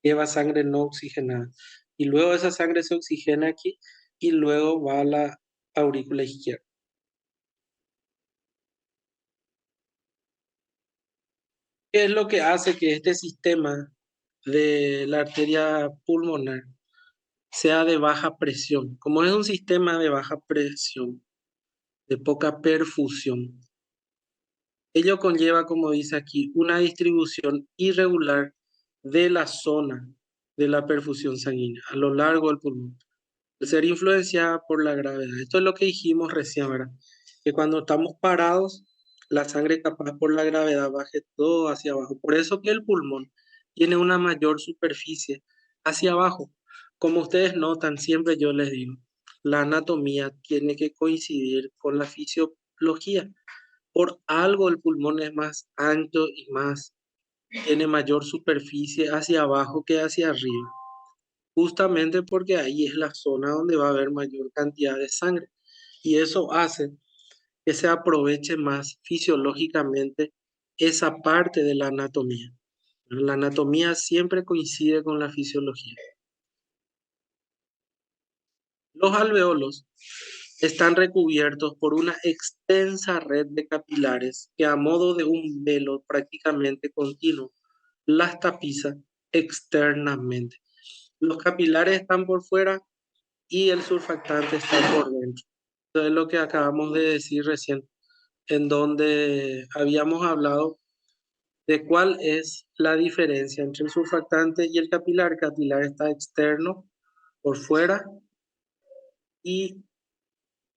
Lleva sangre no oxigenada. Y luego esa sangre se oxigena aquí y luego va a la aurícula izquierda. ¿Qué es lo que hace que este sistema de la arteria pulmonar sea de baja presión? Como es un sistema de baja presión, de poca perfusión, ello conlleva, como dice aquí, una distribución irregular de la zona de la perfusión sanguínea a lo largo del pulmón, al ser influenciada por la gravedad. Esto es lo que dijimos recién, ¿verdad? Que cuando estamos parados, la sangre capaz por la gravedad baje todo hacia abajo. Por eso que el pulmón tiene una mayor superficie hacia abajo. Como ustedes notan, siempre yo les digo, la anatomía tiene que coincidir con la fisiología. Por algo el pulmón es más ancho y tiene mayor superficie hacia abajo que hacia arriba, justamente porque ahí es la zona donde va a haber mayor cantidad de sangre. Y eso hace que se aproveche más fisiológicamente esa parte de la anatomía. La anatomía siempre coincide con la fisiología. Los alveolos están recubiertos por una extensa red de capilares que a modo de un velo prácticamente continuo las tapiza externamente. Los capilares están por fuera y el surfactante está por dentro. Eso es lo que acabamos de decir recién, en donde habíamos hablado de cuál es la diferencia entre el surfactante y el capilar. El capilar está externo, por fuera, y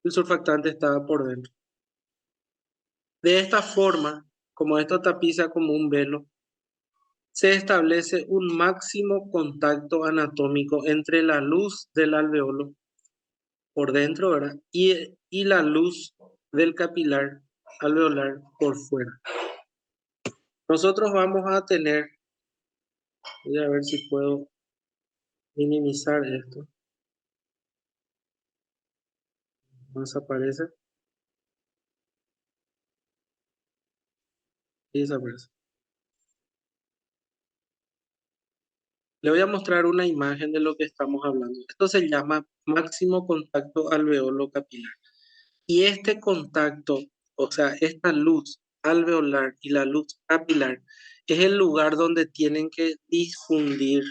el surfactante estaba por dentro. De esta forma, como esto tapiza como un velo, se establece un máximo contacto anatómico entre la luz del alveolo por dentro, ¿verdad? Y la luz del capilar alveolar por fuera. Nosotros vamos a tener, voy a ver si puedo minimizar esto. No desaparece. Y desaparece. Le voy a mostrar una imagen de lo que estamos hablando. Esto se llama máximo contacto alveolo capilar. Y este contacto, o sea, esta luz alveolar y la luz capilar, es el lugar donde tienen que difundir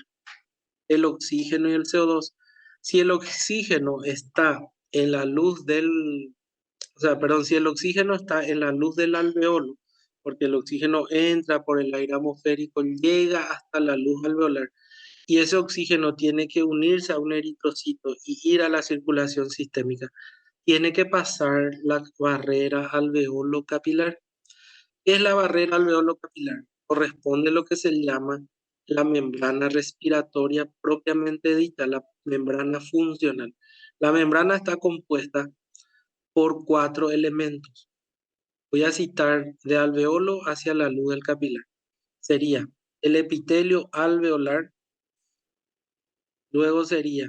el oxígeno y el CO2. Si el oxígeno está en la luz del, o sea, perdón, si el oxígeno está en la luz del alveolo, porque el oxígeno entra por el aire atmosférico, llega hasta la luz alveolar, y ese oxígeno tiene que unirse a un eritrocito y ir a la circulación sistémica. Tiene que pasar la barrera alveolo capilar. ¿Qué es la barrera alveolo capilar? Corresponde a lo que se llama la membrana respiratoria propiamente dicha, la membrana funcional. La membrana está compuesta por 4 elementos. Voy a citar de alveolo hacia la luz del capilar. Sería el epitelio alveolar, luego sería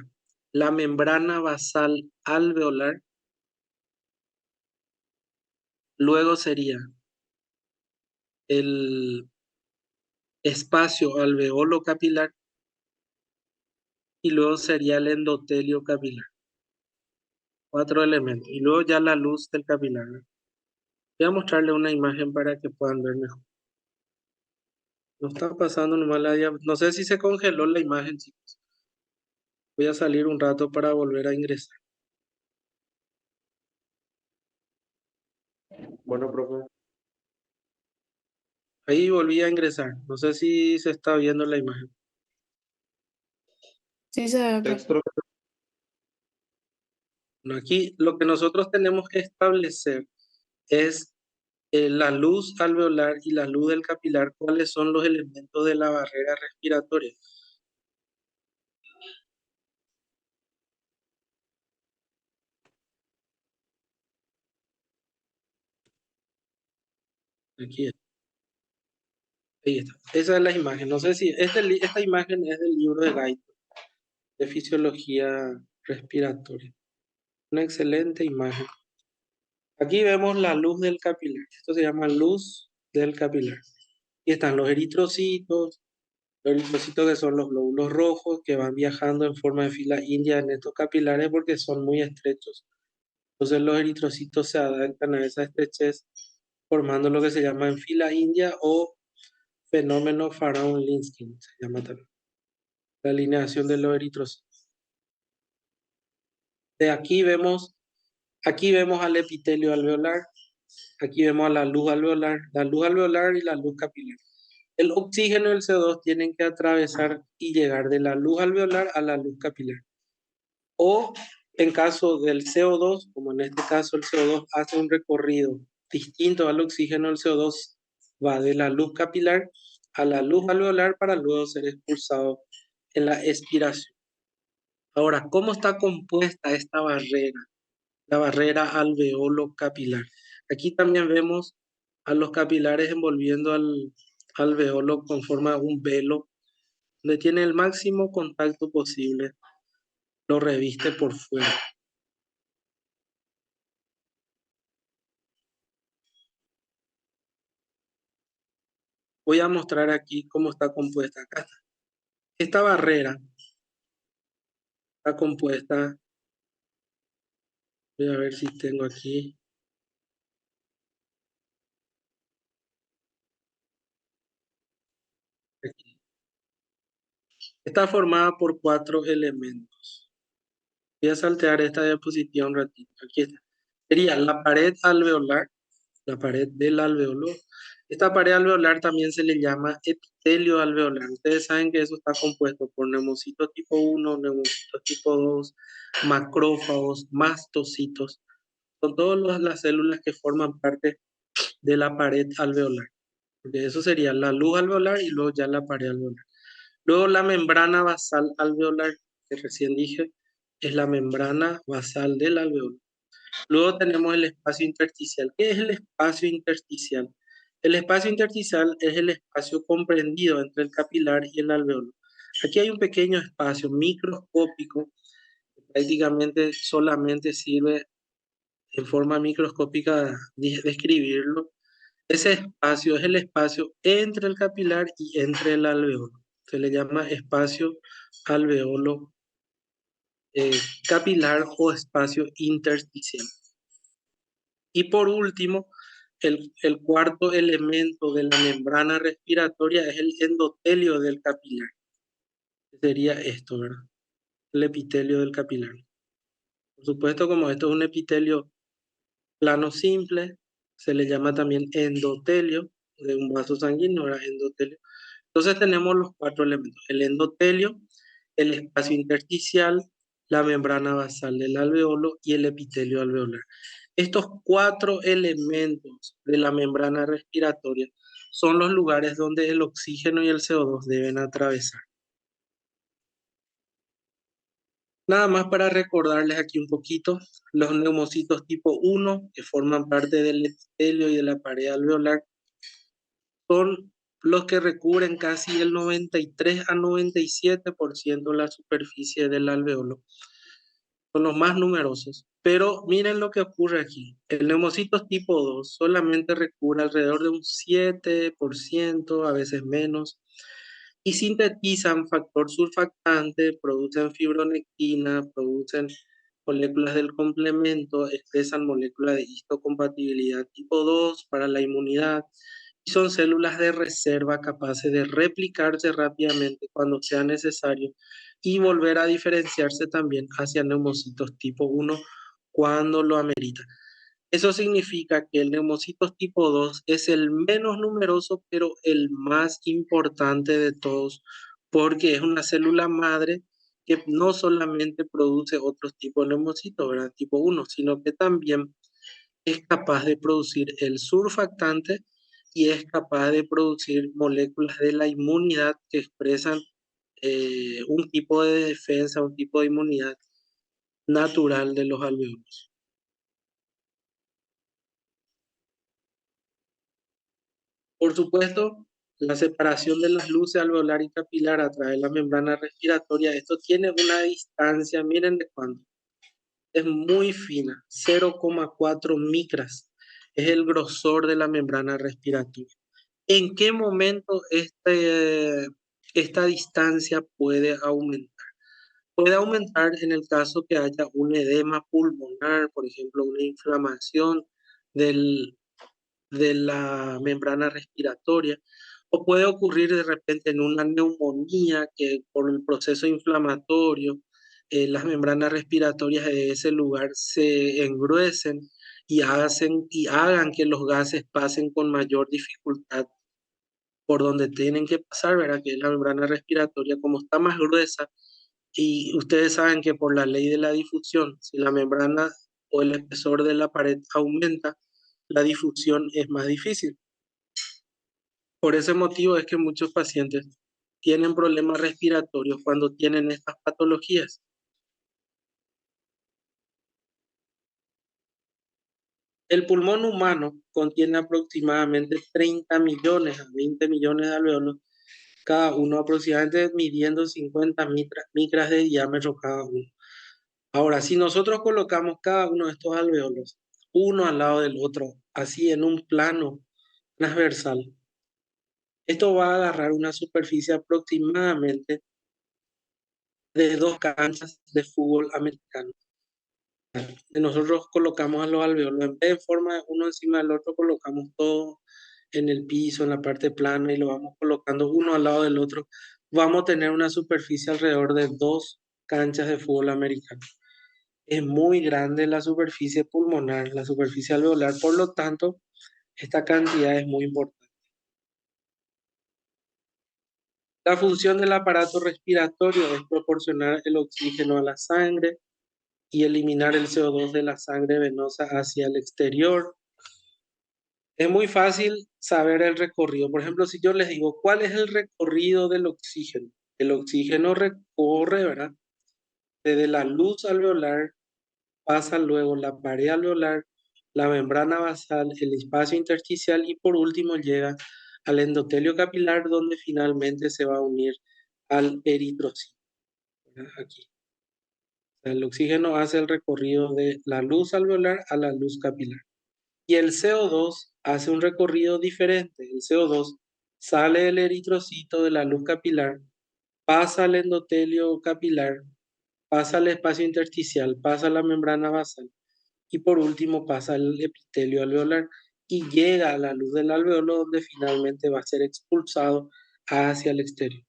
la membrana basal alveolar, luego sería el espacio alveolo capilar y luego sería el endotelio capilar. 4 elementos. Y luego ya la luz del capilar, ¿no? Voy a mostrarle una imagen para que puedan ver mejor. No está pasando nomás no sé si se congeló la imagen, chicos. Voy a salir un rato para volver a ingresar. Bueno, profe. Ahí volví a ingresar. No sé si se está viendo la imagen. Sí se ve, profe. Texto. Bueno, aquí lo que nosotros tenemos que establecer es la luz alveolar y la luz del capilar, cuáles son los elementos de la barrera respiratoria. Aquí está. Ahí está. Esa es la imagen. No sé si esta imagen es del libro de Gait de fisiología respiratoria. Una excelente imagen. Aquí vemos la luz del capilar. Esto se llama luz del capilar. Y están los eritrocitos que son los glóbulos rojos que van viajando en forma de fila india en estos capilares porque son muy estrechos. Entonces los eritrocitos se adaptan a esa estrechez formando lo que se llama en fila india o fenómeno Faraón-Linsky, se llama también. La alineación de los eritrocitos. De aquí vemos al epitelio alveolar, aquí vemos a la luz alveolar y la luz capilar. El oxígeno y el CO2 tienen que atravesar y llegar de la luz alveolar a la luz capilar. O en caso del CO2, como en este caso el CO2 hace un recorrido distinto al oxígeno, el CO2 va de la luz capilar a la luz alveolar para luego ser expulsado en la expiración. Ahora, ¿cómo está compuesta esta barrera? La barrera alveolo capilar. Aquí también vemos a los capilares envolviendo al alveolo con forma de un velo, donde tiene el máximo contacto posible, lo reviste por fuera. Voy a mostrar aquí cómo está compuesta acá. Esta barrera está compuesta, voy a ver si tengo aquí. Aquí. Está formada por 4 elementos. Voy a saltear esta diapositiva un ratito. Aquí está. Sería la pared alveolar, la pared del alveolo, Esta pared alveolar también se le llama epitelio alveolar. Ustedes saben que eso está compuesto por neumocitos tipo 1, neumocitos tipo 2, macrófagos, mastocitos. Son todas las células que forman parte de la pared alveolar. Porque eso sería la luz alveolar y luego ya la pared alveolar. Luego la membrana basal alveolar, que recién dije, es la membrana basal del alveolo. Luego tenemos el espacio intersticial. ¿Qué es el espacio intersticial? El espacio intersticial es el espacio comprendido entre el capilar y el alveolo. Aquí hay un pequeño espacio microscópico que prácticamente solamente sirve en forma microscópica de describirlo. Ese espacio es el espacio entre el capilar y entre el alveolo. Se le llama espacio alveolo capilar o espacio intersticial. Y por último, el cuarto elemento de la membrana respiratoria es el endotelio del capilar. Sería esto, ¿verdad? El epitelio del capilar. Por supuesto, como esto es un epitelio plano simple, se le llama también endotelio de un vaso sanguíneo, ¿verdad? Endotelio. Entonces tenemos los cuatro elementos: el endotelio, el espacio intersticial, la membrana basal del alveolo y el epitelio alveolar. Estos cuatro elementos de la membrana respiratoria son los lugares donde el oxígeno y el CO2 deben atravesar. Nada más para recordarles aquí un poquito, los neumocitos tipo 1, que forman parte del epitelio y de la pared alveolar, son los que recubren casi el 93 a 97% de la superficie del alveolo. Son los más numerosos. Pero miren lo que ocurre aquí. El neumocitos tipo 2 solamente recubre alrededor de un 7%, a veces menos, y sintetizan factor surfactante, producen fibronectina, producen moléculas del complemento, expresan moléculas de histocompatibilidad tipo 2 para la inmunidad y son células de reserva capaces de replicarse rápidamente cuando sea necesario y volver a diferenciarse también hacia neumocitos tipo 1 cuando lo amerita. Eso significa que el neumocitos tipo 2 es el menos numeroso, pero el más importante de todos, porque es una célula madre que no solamente produce otros tipos de neumocitos, ¿verdad? Tipo 1, sino que también es capaz de producir el surfactante y es capaz de producir moléculas de la inmunidad que expresan un tipo de defensa, un tipo de inmunidad natural de los alveolos. Por supuesto, la separación de las luces alveolar y capilar a través de la membrana respiratoria, esto tiene una distancia, miren de cuánto, es muy fina, 0,4 micras, es el grosor de la membrana respiratoria. ¿En qué momento esta distancia puede aumentar? Puede aumentar en el caso que haya un edema pulmonar, por ejemplo, una inflamación del, de la membrana respiratoria, o puede ocurrir de repente en una neumonía que por el proceso inflamatorio las membranas respiratorias de ese lugar se engruesen y hagan que los gases pasen con mayor dificultad por donde tienen que pasar, ¿verdad? Que es la membrana respiratoria, como está más gruesa, y ustedes saben que por la ley de la difusión, si la membrana o el espesor de la pared aumenta, la difusión es más difícil. Por ese motivo es que muchos pacientes tienen problemas respiratorios cuando tienen estas patologías. El pulmón humano contiene aproximadamente 30 millones a 20 millones de alveolos, cada uno aproximadamente midiendo 50 micras de diámetro cada uno. Ahora, si nosotros colocamos cada uno de estos alveolos, uno al lado del otro, así en un plano transversal, esto va a agarrar una superficie aproximadamente de 2 canchas de fútbol americano. Nosotros colocamos a los alveolos, en vez de forma de uno encima del otro, colocamos todo en el piso, en la parte plana, y lo vamos colocando uno al lado del otro. Vamos a tener una superficie alrededor de 2 canchas de fútbol americano. Es muy grande la superficie pulmonar, la superficie alveolar, por lo tanto, esta cantidad es muy importante. La función del aparato respiratorio es proporcionar el oxígeno a la sangre y eliminar el CO2 de la sangre venosa hacia el exterior. Es muy fácil saber el recorrido. Por ejemplo, si yo les digo, ¿cuál es el recorrido del oxígeno? El oxígeno recorre, ¿verdad? Desde la luz alveolar, pasa luego la pared alveolar, la membrana basal, el espacio intersticial y por último llega al endotelio capilar donde finalmente se va a unir al eritrocito, ¿verdad? Aquí. El oxígeno hace el recorrido de la luz alveolar a la luz capilar. Y el CO2 hace un recorrido diferente. El CO2 sale del eritrocito de la luz capilar, pasa al endotelio capilar, pasa al espacio intersticial, pasa a la membrana basal y por último pasa al epitelio alveolar y llega a la luz del alveolo donde finalmente va a ser expulsado hacia el exterior.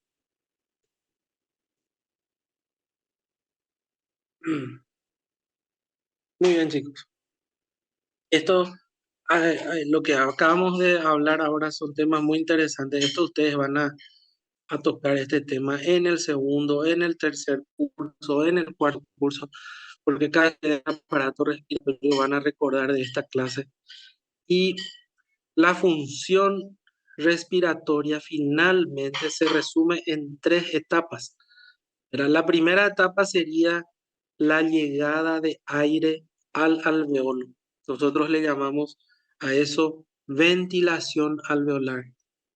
Muy bien, chicos. Esto, lo que acabamos de hablar ahora son temas muy interesantes. Esto ustedes van a tocar este tema en el segundo, en el tercer curso, en el cuarto curso, porque cada aparato respiratorio van a recordar de esta clase. Y la función respiratoria finalmente se resume en tres etapas. ¿Verdad? La primera etapa sería la llegada de aire al alveolo. Nosotros le llamamos a eso ventilación alveolar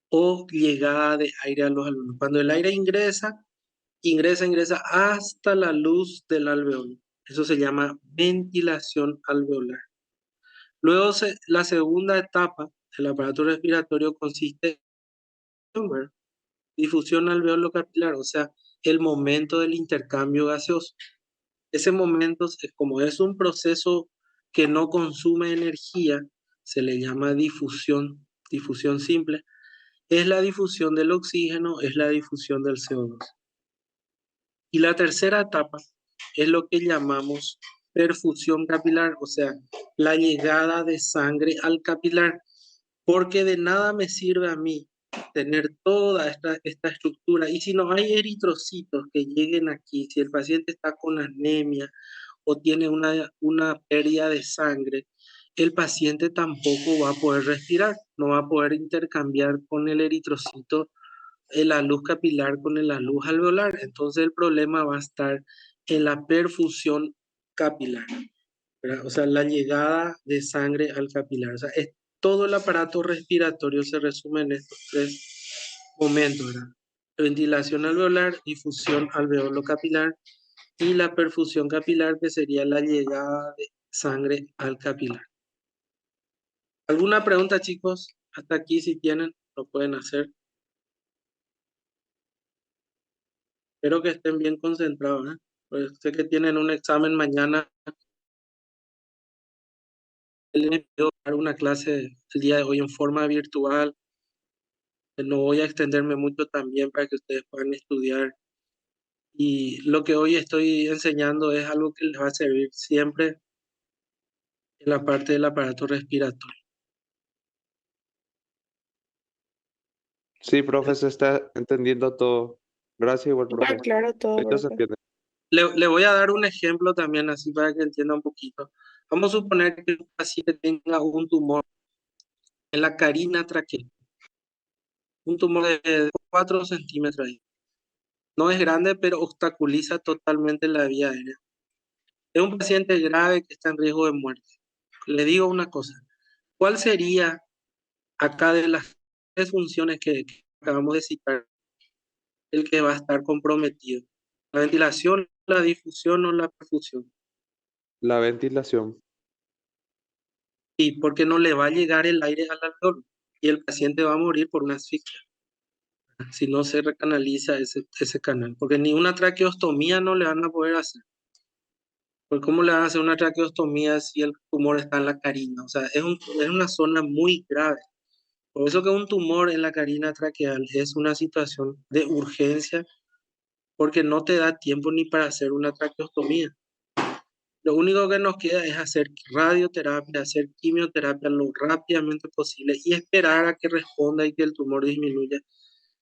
o llegada de aire a los alveolos. Cuando el aire ingresa hasta la luz del alveolo. Eso se llama ventilación alveolar. Luego, la segunda etapa del aparato respiratorio consiste en difusión alveolo capilar, o sea, el momento del intercambio gaseoso. Ese momento, como es un proceso que no consume energía, se le llama difusión simple. Es la difusión del oxígeno, es la difusión del CO2. Y la tercera etapa es lo que llamamos perfusión capilar, o sea, la llegada de sangre al capilar, porque de nada me sirve a mí tener toda esta estructura. Y si no hay eritrocitos que lleguen aquí, si el paciente está con anemia o tiene una pérdida de sangre, el paciente tampoco va a poder respirar, no va a poder intercambiar con el eritrocito la luz capilar con la luz alveolar. Entonces el problema va a estar en la perfusión capilar, ¿verdad? O sea, la llegada de sangre al capilar. O sea, todo el aparato respiratorio se resume en estos tres momentos, ¿verdad? Ventilación alveolar, difusión alveolo capilar y la perfusión capilar, que sería la llegada de sangre al capilar. ¿Alguna pregunta, chicos? Hasta aquí, si tienen, lo pueden hacer. Espero que estén bien concentrados, ¿eh? Pues sé que tienen un examen mañana. Les pido dar una clase el día de hoy en forma virtual. No voy a extenderme mucho también para que ustedes puedan estudiar. Y lo que hoy estoy enseñando es algo que les va a servir siempre en la parte del aparato respiratorio. Sí, profe, se está entendiendo todo. Gracias, igual, Está profe. claro todo, Esto se profe. entiende. Le voy a dar un ejemplo también así para que entienda un poquito. Vamos a suponer que el paciente tenga un tumor en la carina traqueal, un tumor de 4 centímetros ahí. No es grande, pero obstaculiza totalmente la vía aérea. Es un paciente grave que está en riesgo de muerte. Le digo una cosa, ¿cuál sería acá de las tres funciones que acabamos de citar el que va a estar comprometido? ¿La ventilación, la difusión o la perfusión? La ventilación. Y porque no le va a llegar el aire al alveolo y el paciente va a morir por una asfixia si no se recanaliza ese canal, porque ni una traqueostomía no le van a poder hacer. Pues ¿cómo le van a hacer una traqueostomía si el tumor está en la carina? O sea, es una zona muy grave. Por eso que un tumor en la carina traqueal es una situación de urgencia porque no te da tiempo ni para hacer una traqueostomía. Lo único que nos queda es hacer radioterapia, hacer quimioterapia lo rápidamente posible y esperar a que responda y que el tumor disminuya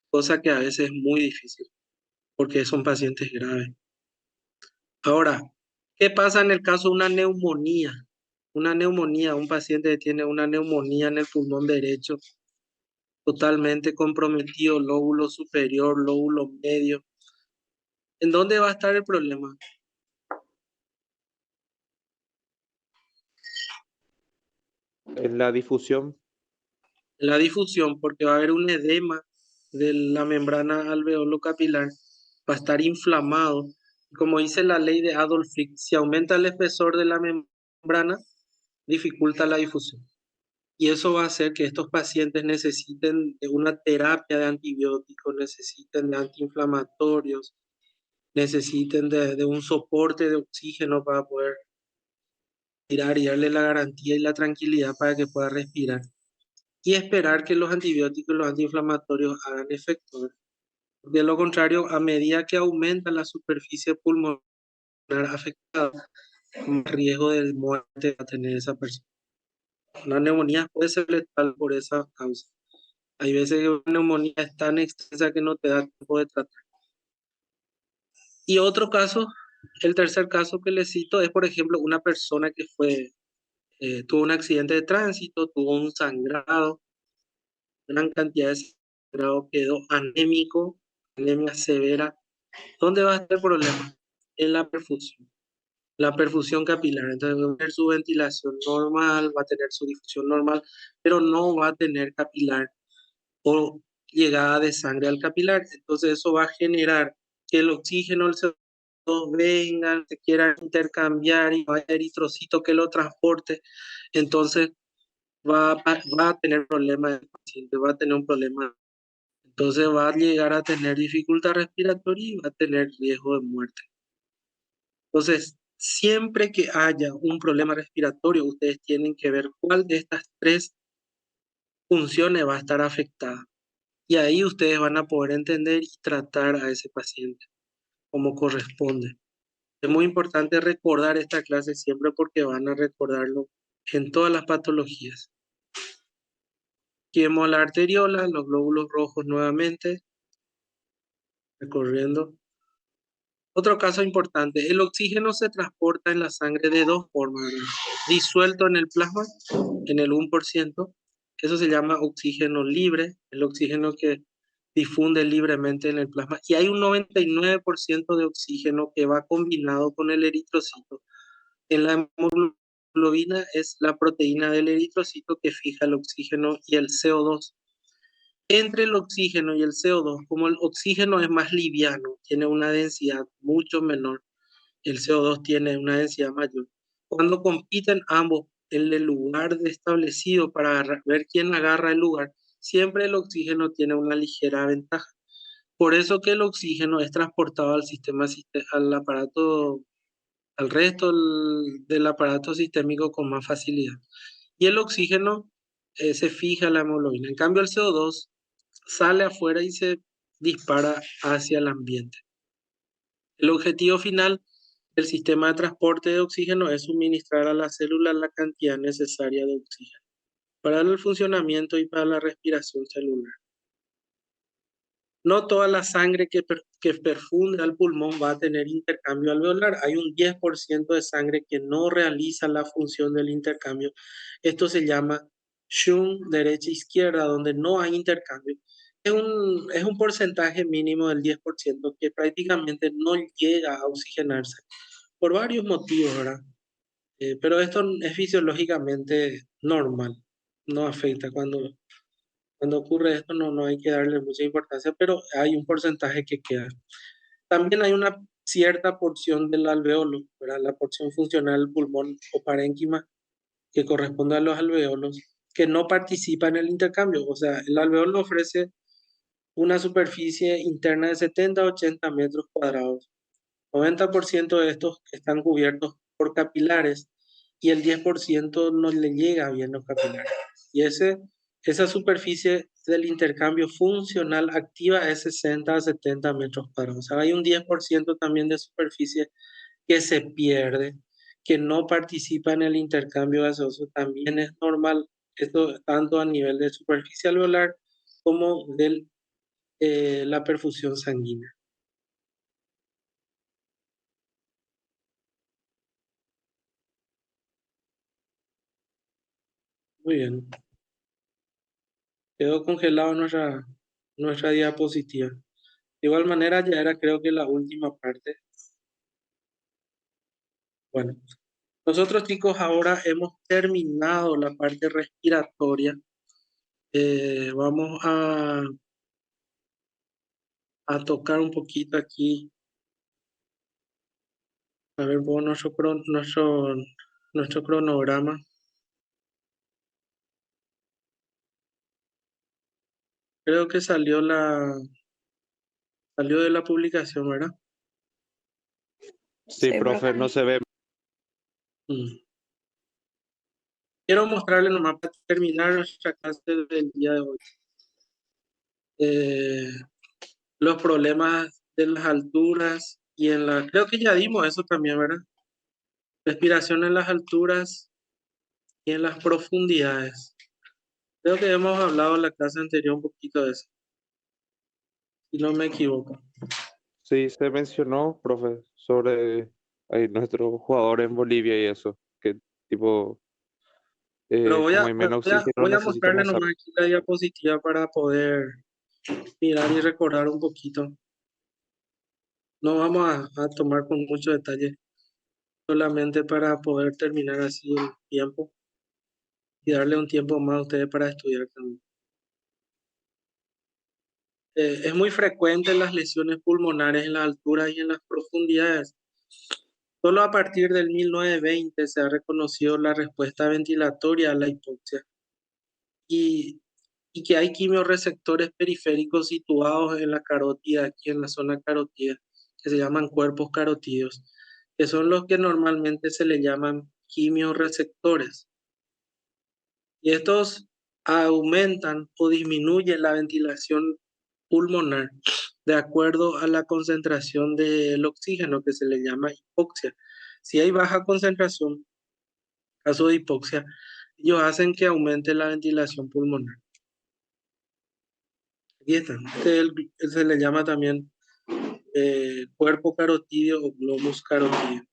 cosa que a veces es muy difícil porque son pacientes graves. Ahora, ¿qué pasa en el caso de una neumonía? Una neumonía, un paciente que tiene una neumonía en el pulmón derecho, totalmente comprometido, lóbulo superior, lóbulo medio. ¿En dónde va a estar el problema? En la difusión, En la difusión, porque va a haber un edema de la membrana alveolo-capilar, va a estar inflamado. Como dice la ley de Adolf Fick, si aumenta el espesor de la membrana, dificulta la difusión. Y eso va a hacer que estos pacientes necesiten de una terapia de antibióticos, necesiten de antiinflamatorios, necesiten de un soporte de oxígeno para poder respirar y darle la garantía y la tranquilidad para que pueda respirar. Y esperar que los antibióticos y los antiinflamatorios hagan efecto, ¿verdad? De lo contrario, a medida que aumenta la superficie pulmonar afectada, más riesgo de muerte va a tener esa persona. Una neumonía puede ser letal por esa causa. Hay veces que una neumonía es tan extensa que no te da tiempo de tratar. Y otro caso, el tercer caso que le cito es, por ejemplo, una persona que tuvo un accidente de tránsito, tuvo un sangrado, gran cantidad de sangrado, quedó anémico, anemia severa. ¿Dónde va a estar el problema? En la perfusión capilar. Entonces va a tener su ventilación normal, va a tener su difusión normal, pero no va a tener capilar o llegada de sangre al capilar. Entonces eso va a generar que el oxígeno, el CO2 vengan, se quieran intercambiar y vaya eritrocito que lo transporte. Entonces va a tener problemas el paciente, va a tener un problema. Entonces va a llegar a tener dificultad respiratoria y va a tener riesgo de muerte. Entonces, siempre que haya un problema respiratorio, ustedes tienen que ver cuál de estas tres funciones va a estar afectada. Y ahí ustedes van a poder entender y tratar a ese paciente como corresponde. Es muy importante recordar esta clase siempre porque van a recordarlo en todas las patologías. Quemo la arteriola, los glóbulos rojos nuevamente, recorriendo. Otro caso importante, el oxígeno se transporta en la sangre de dos formas, ¿verdad? Disuelto en el plasma, en el 1%, eso se llama oxígeno libre, el oxígeno que difunde libremente en el plasma, y hay un 99% de oxígeno que va combinado con el eritrocito. En la hemoglobina es la proteína del eritrocito que fija el oxígeno y el CO2. Entre el oxígeno y el CO2, como el oxígeno es más liviano, tiene una densidad mucho menor, el CO2 tiene una densidad mayor. Cuando compiten ambos en el lugar establecido para ver quién agarra el lugar, siempre el oxígeno tiene una ligera ventaja. Por eso que el oxígeno es transportado al al aparato, al resto del aparato sistémico con más facilidad. Y el oxígeno se fija en la hemoglobina. En cambio, el CO2 sale afuera y se dispara hacia el ambiente. El objetivo final del sistema de transporte de oxígeno es suministrar a la célula la cantidad necesaria de oxígeno para el funcionamiento y para la respiración celular. No toda la sangre que perfunde al pulmón va a tener intercambio alveolar. Hay un 10% de sangre que no realiza la función del intercambio. Esto se llama shunt derecha-izquierda, donde no hay intercambio. Es un porcentaje mínimo del 10% que prácticamente no llega a oxigenarse por varios motivos, ¿verdad? Pero esto es fisiológicamente normal, no afecta. Cuando ocurre esto no hay que darle mucha importancia, pero hay un porcentaje que queda. También hay una cierta porción del alveolo, ¿verdad? La porción funcional del pulmón o parénquima que corresponde a los alveolos, que no participa en el intercambio. O sea, el alveolo ofrece una superficie interna de 70 a 80 metros cuadrados. 90% de estos están cubiertos por capilares y el 10% no le llega bien los capilares. Y esa superficie del intercambio funcional activa es 60 a 70 metros cuadrados. O sea, hay un 10% también de superficie que se pierde, que no participa en el intercambio gaseoso. También es normal, esto tanto a nivel de superficie alveolar como del la perfusión sanguínea. Muy bien. Quedó congelado nuestra diapositiva. De igual manera, ya era creo que la última parte. Bueno, nosotros chicos ahora hemos terminado la parte respiratoria. Vamos a tocar un poquito aquí, a ver, por nuestro cronograma. Creo que salió de la publicación, ¿verdad? Sí, Sí, profe, profe. no se ve. Mm. Quiero mostrarle nomás para terminar nuestra clase del día de hoy. Eh, los problemas de las alturas y creo que ya dimos eso también, ¿verdad? Respiración en las alturas y en las profundidades. Creo que hemos hablado en la clase anterior un poquito de eso, si no me equivoco. Sí, se mencionó, profe, sobre nuestro jugador en Bolivia y eso, que tipo, Pero como hay menos oxígeno, voy a necesita mostrarle más agua. nomás aquí la diapositiva para poder mirar y recordar un poquito. No vamos a tomar con mucho detalle, solamente para poder terminar así el tiempo y darle un tiempo más a ustedes para estudiar también. Es muy frecuente las lesiones pulmonares en las alturas y en las profundidades. Solo a partir del 1920 se ha reconocido la respuesta ventilatoria a la hipoxia y, y que hay quimiorreceptores periféricos situados en la carótida, aquí en la zona carótida, que se llaman cuerpos carotídeos, que son los que normalmente se le llaman quimiorreceptores. Y estos aumentan o disminuyen la ventilación pulmonar de acuerdo a la concentración del oxígeno que se le llama hipoxia. Si hay baja concentración, caso de hipoxia, ellos hacen que aumente la ventilación pulmonar. Aquí está. Se le llama también cuerpo carotídeo o globus carotídeo.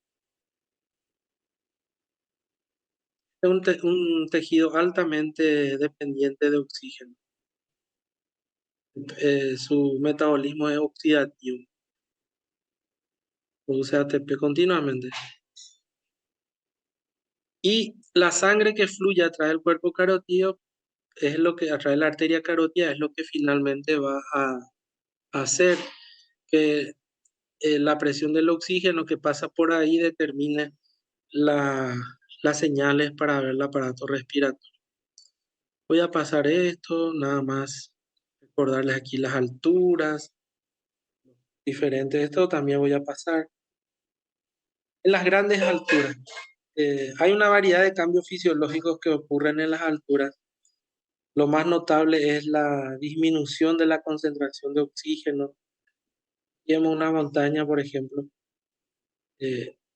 Es un tejido altamente dependiente de oxígeno. Su metabolismo es oxidativo, produce ATP continuamente. Y la sangre que fluye a través del cuerpo carotídeo es lo que, a través de la arteria carótida, es lo que finalmente va a hacer que la presión del oxígeno que pasa por ahí determine la, las señales para ver el aparato respiratorio. Voy a pasar esto, nada más recordarles aquí las alturas diferentes. Esto también voy a pasar. En las grandes alturas, hay una variedad de cambios fisiológicos que ocurren en las alturas. Lo más notable es la disminución de la concentración de oxígeno. Vemos una montaña, por ejemplo,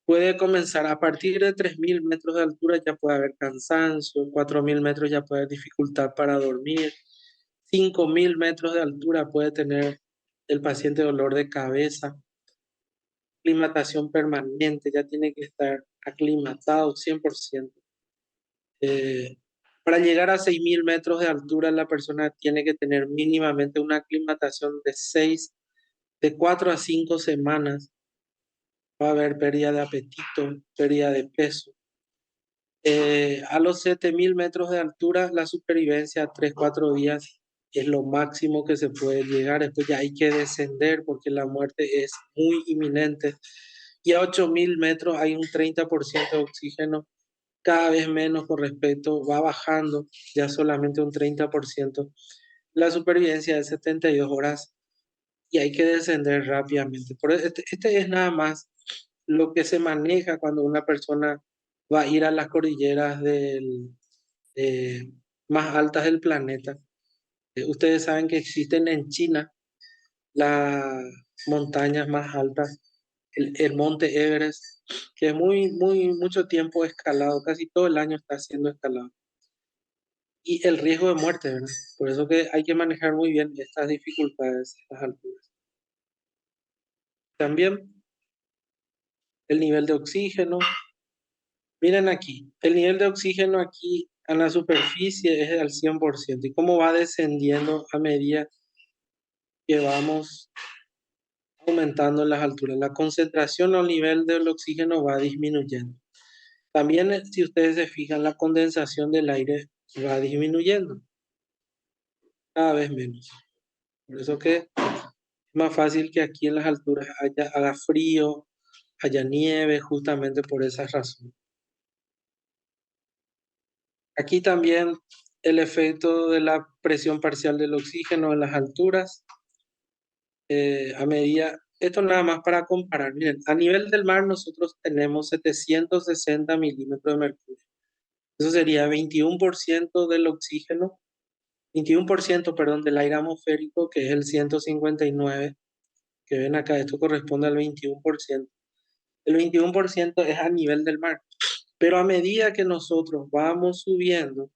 puede comenzar a partir de 3.000 metros de altura, ya puede haber cansancio, 4.000 metros ya puede haber dificultad para dormir, 5.000 metros de altura puede tener el paciente dolor de cabeza, aclimatación permanente, ya tiene que estar aclimatado 100%. Para llegar a 6.000 metros de altura, la persona tiene que tener mínimamente una aclimatación de 4 a 5 semanas. Va a haber pérdida de apetito, pérdida de peso. A los 7.000 metros de altura, la supervivencia a 3-4 días es lo máximo que se puede llegar. Después ya hay que descender porque la muerte es muy inminente. Y a 8.000 metros hay un 30% de oxígeno, cada vez menos con respecto, va bajando ya solamente un 30%. La supervivencia es 72 horas y hay que descender rápidamente. Por este es nada más lo que se maneja cuando una persona va a ir a las cordilleras eh, más altas del planeta. Ustedes saben que existen en China las montañas más altas, el monte Everest, que es mucho tiempo escalado, casi todo el año está siendo escalado. y el riesgo de muerte, ¿verdad? Por eso que hay que manejar muy bien estas dificultades a las alturas. También el nivel de oxígeno. Miren aquí, el nivel de oxígeno aquí en la superficie es al 100%. ¿Y cómo va descendiendo a medida que vamos aumentando en las alturas? La concentración o nivel del oxígeno va disminuyendo. También, si ustedes se fijan, la condensación del aire va disminuyendo cada vez menos. Por eso que es más fácil que aquí en las alturas haga frío, haya nieve, justamente por esa razón. Aquí también el efecto de la presión parcial del oxígeno en las alturas, a medida, esto nada más para comparar. Miren, a nivel del mar nosotros tenemos 760 milímetros de mercurio. Eso sería 21% del oxígeno, 21%, perdón, del aire atmosférico, que es el 159, que ven acá, esto corresponde al 21%. El 21% es a nivel del mar, pero a medida que nosotros vamos subiendo,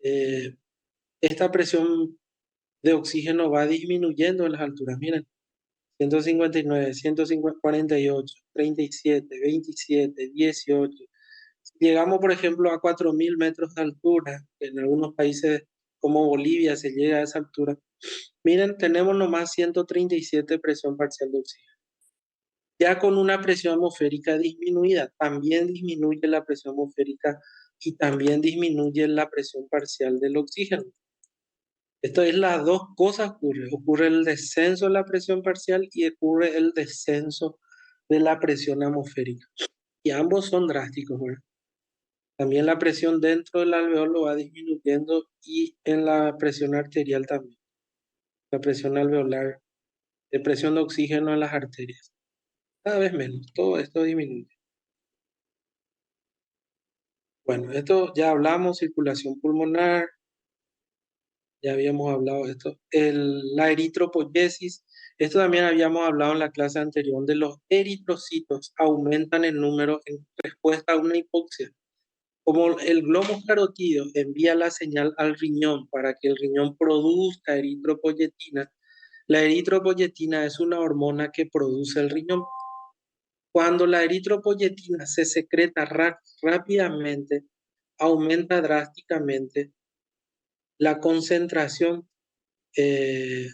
eh, esta presión de oxígeno va disminuyendo en las alturas. Miren, 159, 148, 37, 27, 18. Llegamos, por ejemplo, a 4.000 metros de altura. En algunos países como Bolivia se llega a esa altura. Miren, tenemos nomás 137 presión parcial de oxígeno. Ya con una presión atmosférica disminuida, también disminuye la presión atmosférica y también disminuye la presión parcial del oxígeno. Esto es las dos cosas ocurre. Ocurre el descenso de la presión parcial y ocurre el descenso de la presión atmosférica. Y ambos son drásticos, ¿verdad? También la presión dentro del alveolo va disminuyendo y en la presión arterial también. La presión alveolar, de presión de oxígeno en las arterias. Cada vez menos. Todo esto disminuye. Bueno, esto ya hablamos, circulación pulmonar, ya habíamos hablado de esto. La eritropoyesis, esto también habíamos hablado en la clase anterior, donde los eritrocitos aumentan en número en respuesta a una hipoxia. Como el globo carotídeo envía la señal al riñón para que el riñón produzca eritropoyetina, la eritropoyetina es una hormona que produce el riñón. Cuando la eritropoyetina se secreta rápidamente, aumenta drásticamente la concentración, eh,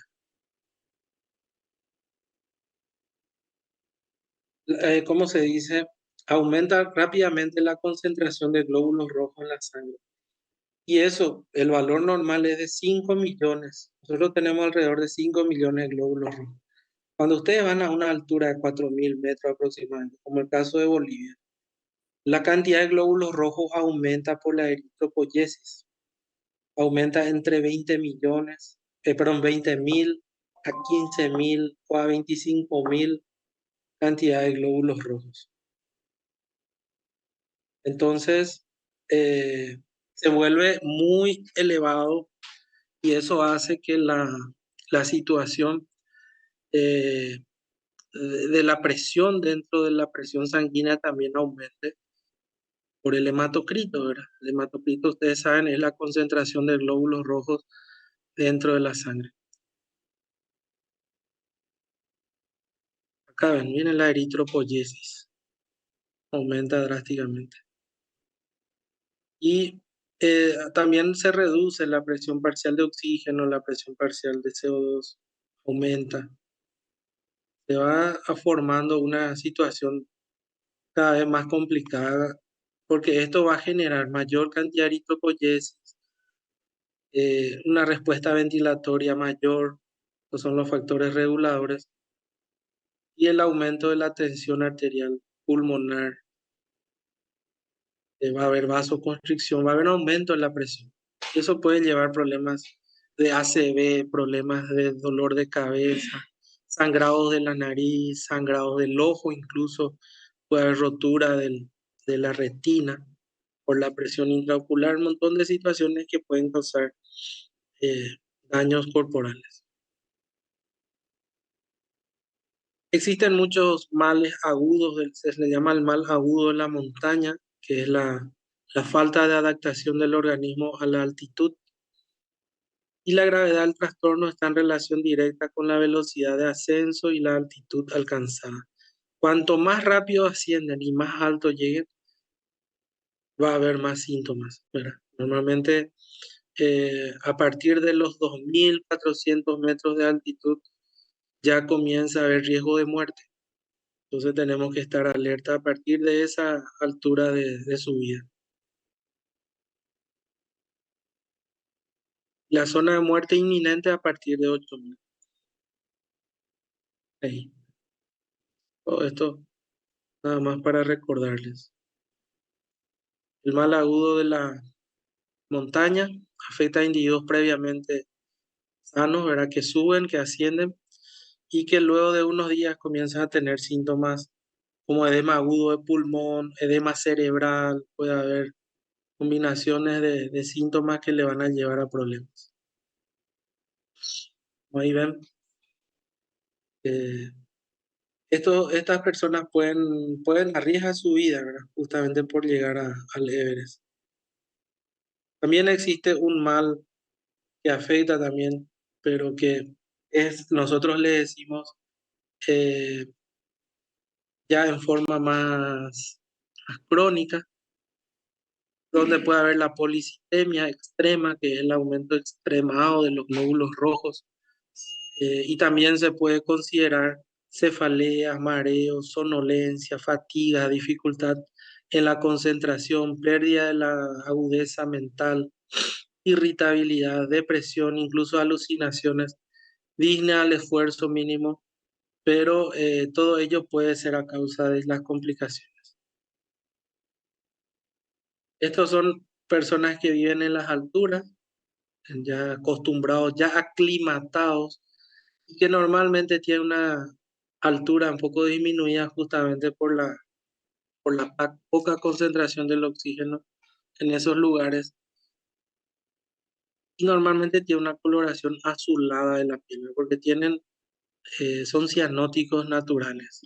¿cómo se dice? Aumenta rápidamente la concentración de glóbulos rojos en la sangre. Y eso, el valor normal es de 5 millones. Nosotros tenemos alrededor de 5 millones de glóbulos rojos. Cuando ustedes van a una altura de 4.000 metros aproximadamente, como el caso de Bolivia, la cantidad de glóbulos rojos aumenta por la eritropoyesis. Aumenta entre 20 millones, perdón, 20.000 a 15.000 o a 25.000 cantidad de glóbulos rojos. Entonces, se vuelve muy elevado y eso hace que la situación eh, de la presión dentro de la presión sanguínea también aumente por el hematocrito, ¿verdad? El hematocrito, ustedes saben, es la concentración de glóbulos rojos dentro de la sangre. Acá ven, viene la eritropoyesis, aumenta drásticamente. Y también se reduce la presión parcial de oxígeno, la presión parcial de CO2 aumenta. Se va formando una situación cada vez más complicada porque esto va a generar mayor cantidad de eritropoyesis, una respuesta ventilatoria mayor, que son los factores reguladores, y el aumento de la tensión arterial pulmonar. Va a haber vasoconstricción, va a haber aumento en la presión. Eso puede llevar problemas de ACV, problemas de dolor de cabeza, sangrados de la nariz, sangrados del ojo, incluso puede haber rotura de la retina por la presión intraocular, un montón de situaciones que pueden causar daños corporales. Existen muchos males agudos, se le llama el mal agudo de la montaña, que es la falta de adaptación del organismo a la altitud y la gravedad del trastorno está en relación directa con la velocidad de ascenso y la altitud alcanzada. Cuanto más rápido ascienden y más alto lleguen, va a haber más síntomas, ¿verdad? Normalmente a partir de los 2.400 metros de altitud ya comienza a haber riesgo de muerte. Entonces tenemos que estar alerta a partir de esa altura de subida. La zona de muerte inminente a partir de 8.000. Ahí. Todo esto nada más para recordarles. El mal agudo de la montaña afecta a individuos previamente sanos, ¿verdad? Que suben, que ascienden y que luego de unos días comienzan a tener síntomas como edema agudo de pulmón, edema cerebral, puede haber combinaciones de síntomas que le van a llevar a problemas. Como ahí ven, eh, estas personas pueden arriesgar su vida, ¿verdad? Justamente por llegar al Everest. También existe un mal que afecta también, pero que nosotros le decimos eh, ya en forma más crónica, donde puede haber la policitemia extrema, que es el aumento extremado de los glóbulos rojos, y también se puede considerar cefaleas, mareos, somnolencia, fatiga, dificultad en la concentración, pérdida de la agudeza mental, irritabilidad, depresión, incluso alucinaciones, disnea al esfuerzo mínimo, pero todo ello puede ser a causa de las complicaciones. Estos son personas que viven en las alturas, ya acostumbrados, ya aclimatados, y que normalmente tienen una altura un poco disminuida justamente por la poca concentración del oxígeno en esos lugares. Y normalmente tiene una coloración azulada de la piel, ¿no? Porque son cianóticos naturales.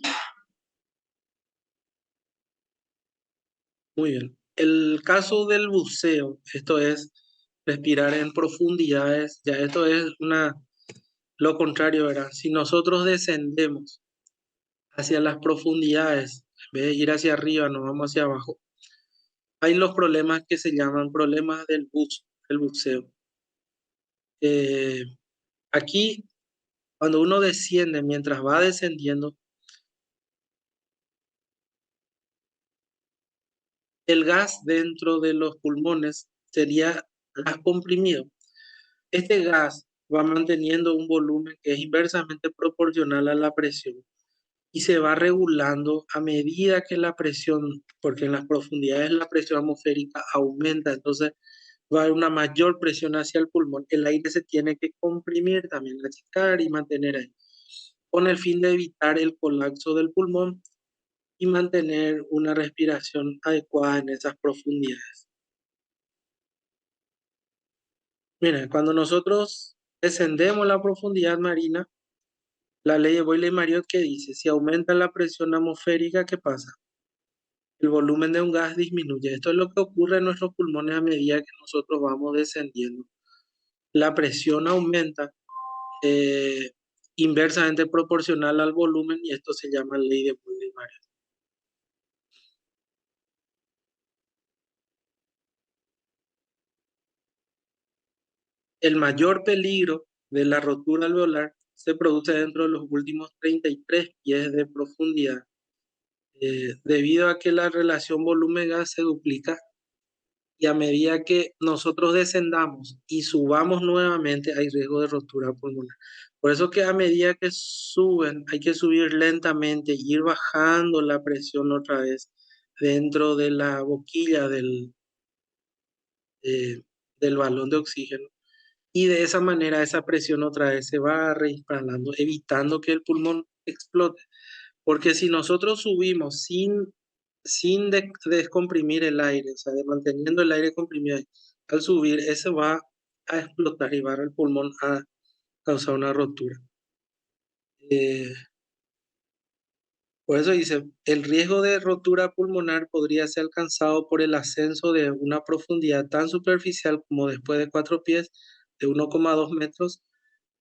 Muy bien. El caso del buceo, esto es respirar en profundidades, ya esto es lo contrario, ¿verdad? Si nosotros descendemos hacia las profundidades, en vez de ir hacia arriba, nos vamos hacia abajo, hay los problemas que se llaman problemas del buceo. Eh, Aquí, cuando uno desciende, mientras va descendiendo, el gas dentro de los pulmones sería gas comprimido. Este gas va manteniendo un volumen que es inversamente proporcional a la presión y se va regulando a medida que la presión, porque en las profundidades la presión atmosférica aumenta, entonces va a haber una mayor presión hacia el pulmón. El aire se tiene que comprimir, también achicar y mantener ahí, con el fin de evitar el colapso del pulmón y mantener una respiración adecuada en esas profundidades. Mira, cuando nosotros descendemos la profundidad marina, la ley de Boyle-Mariotte que dice, si aumenta la presión atmosférica, ¿qué pasa? El volumen de un gas disminuye. Esto es lo que ocurre en nuestros pulmones a medida que nosotros vamos descendiendo. La presión aumenta eh, inversamente proporcional al volumen y esto se llama ley de Boyle-Mariotte. El mayor peligro de la rotura alveolar se produce dentro de los últimos 33 pies de profundidad, debido a que la relación volumen-gas se duplica y a medida que nosotros descendamos y subamos nuevamente hay riesgo de rotura pulmonar. Por eso que a medida que suben hay que subir lentamente, ir bajando la presión otra vez dentro de la boquilla eh, del balón de oxígeno. Y de esa manera esa presión otra vez se va reinstalando, evitando que el pulmón explote. Porque si nosotros subimos sin descomprimir el aire, o sea, manteniendo el aire comprimido, al subir, ese va a explotar y va el pulmón a causar una rotura. Eh, Por eso dice, el riesgo de rotura pulmonar podría ser alcanzado por el ascenso de una profundidad tan superficial como después de 4 pies, de 1,2 metros,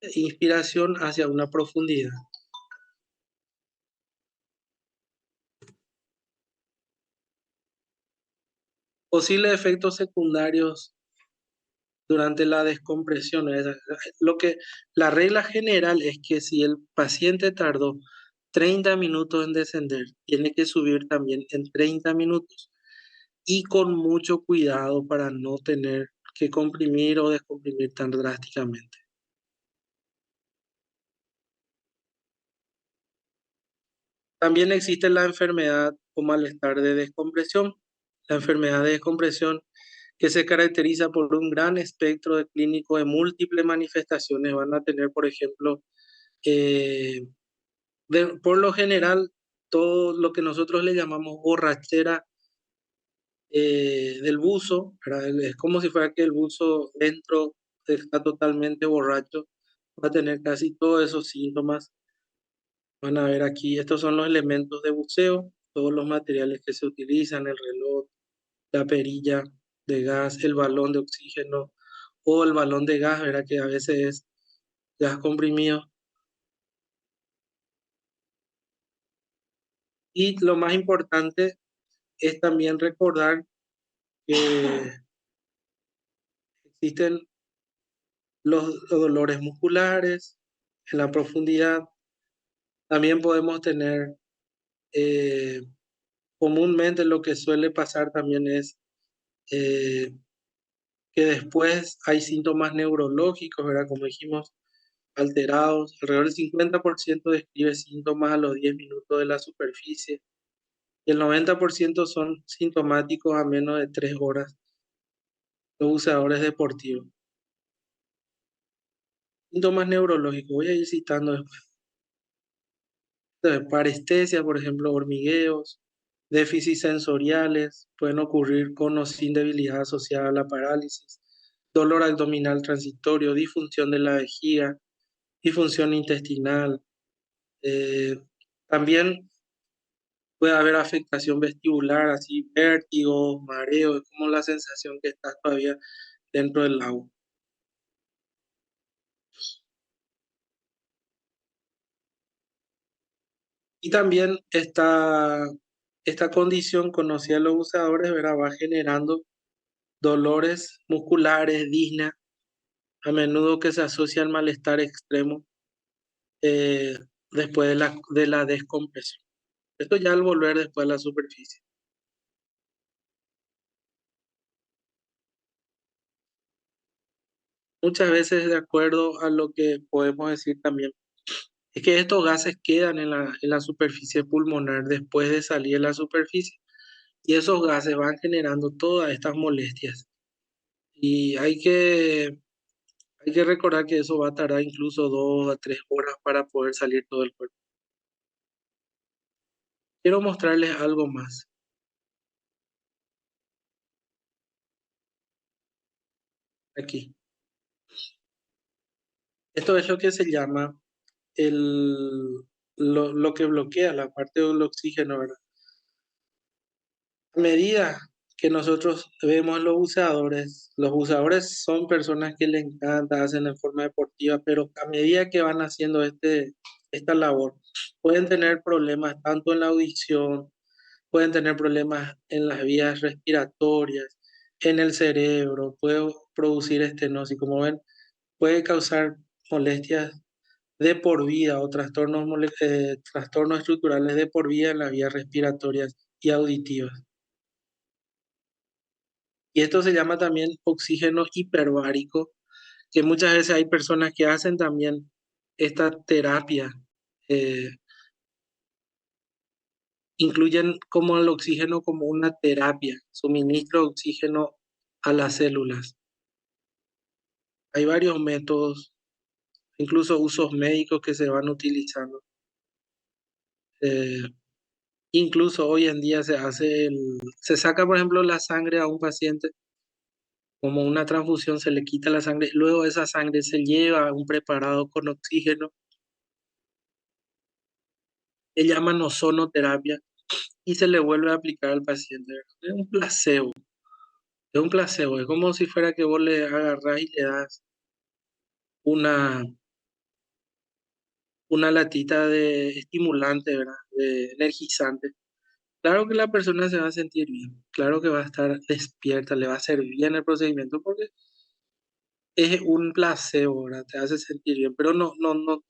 e inspiración hacia una profundidad. Posibles efectos secundarios durante la descompresión. La regla general es que si el paciente tardó 30 minutos en descender, tiene que subir también en 30 minutos y con mucho cuidado para no tener que comprimir o descomprimir tan drásticamente. También existe la enfermedad o malestar de descompresión. La enfermedad de descompresión que se caracteriza por un gran espectro de clínico de múltiples manifestaciones. Van a tener, por ejemplo, eh, por lo general, todo lo que nosotros le llamamos borrachera del buzo, ¿verdad? Es como si fuera que el buzo dentro está totalmente borracho, va a tener casi todos esos síntomas. Van a ver aquí, estos son los elementos de buceo, todos los materiales que se utilizan, el reloj, la perilla de gas, el balón de oxígeno o el balón de gas, ¿verdad? Que a veces es gas comprimido. Y lo más importante es también recordar que existen los dolores musculares en la profundidad. También podemos tener, eh, comúnmente lo que suele pasar también es eh, que después hay síntomas neurológicos, ¿verdad? Como dijimos, alterados. Alrededor del 50% describe síntomas a los 10 minutos de la superficie y el 90% son sintomáticos a menos de 3 horas, los usadores deportivos. Síntomas neurológicos, voy a ir citando después. Parestesia, por ejemplo, hormigueos, déficits sensoriales, pueden ocurrir con o sin debilidad asociada a la parálisis, dolor abdominal transitorio, disfunción de la vejiga, disfunción intestinal. eh, También puede haber afectación vestibular, así vértigo, mareo, es como la sensación que estás todavía dentro del agua. Y también esta condición conocida de los usadores, ¿verdad? Va generando dolores musculares, disnea, a menudo que se asocia al malestar extremo eh, después de la descompresión. Esto ya al volver después a la superficie. Muchas veces, de acuerdo a lo que podemos decir también, es que estos gases quedan en la superficie pulmonar después de salir de la superficie y esos gases van generando todas estas molestias. Y hay que recordar que eso va a tardar incluso 2 a 3 horas para poder salir todo el cuerpo. Quiero mostrarles algo más aquí. Esto es lo que se llama lo que bloquea la parte del oxígeno, ¿verdad? A medida que nosotros vemos los buceadores son personas que les encanta, hacen en forma deportiva, pero a medida que van haciendo esta labor, pueden tener problemas tanto en la audición, pueden tener problemas en las vías respiratorias, en el cerebro, puede producir estenosis, como ven, puede causar molestias de por vida o trastornos estructurales de por vida en las vías respiratorias y auditivas. Y esto se llama también oxígeno hiperbárico, que muchas veces hay personas que hacen también esta terapia. eh, Incluyen como el oxígeno como una terapia, suministro de oxígeno a las células. Hay varios métodos, incluso usos médicos que se van utilizando. Eh, Incluso hoy en día se saca, por ejemplo, la sangre a un paciente como una transfusión, se le quita la sangre, luego esa sangre se lleva a un preparado con oxígeno. le llaman ozonoterapia y se le vuelve a aplicar al paciente, ¿verdad? Es un placebo, es un placebo, es como si fuera que vos le agarrás y le das una, una latita de estimulante, ¿verdad? De energizante. Claro que la persona se va a sentir bien, claro que va a estar despierta, le va a hacer bien el procedimiento porque es un placebo, ¿verdad? Te hace sentir bien, pero no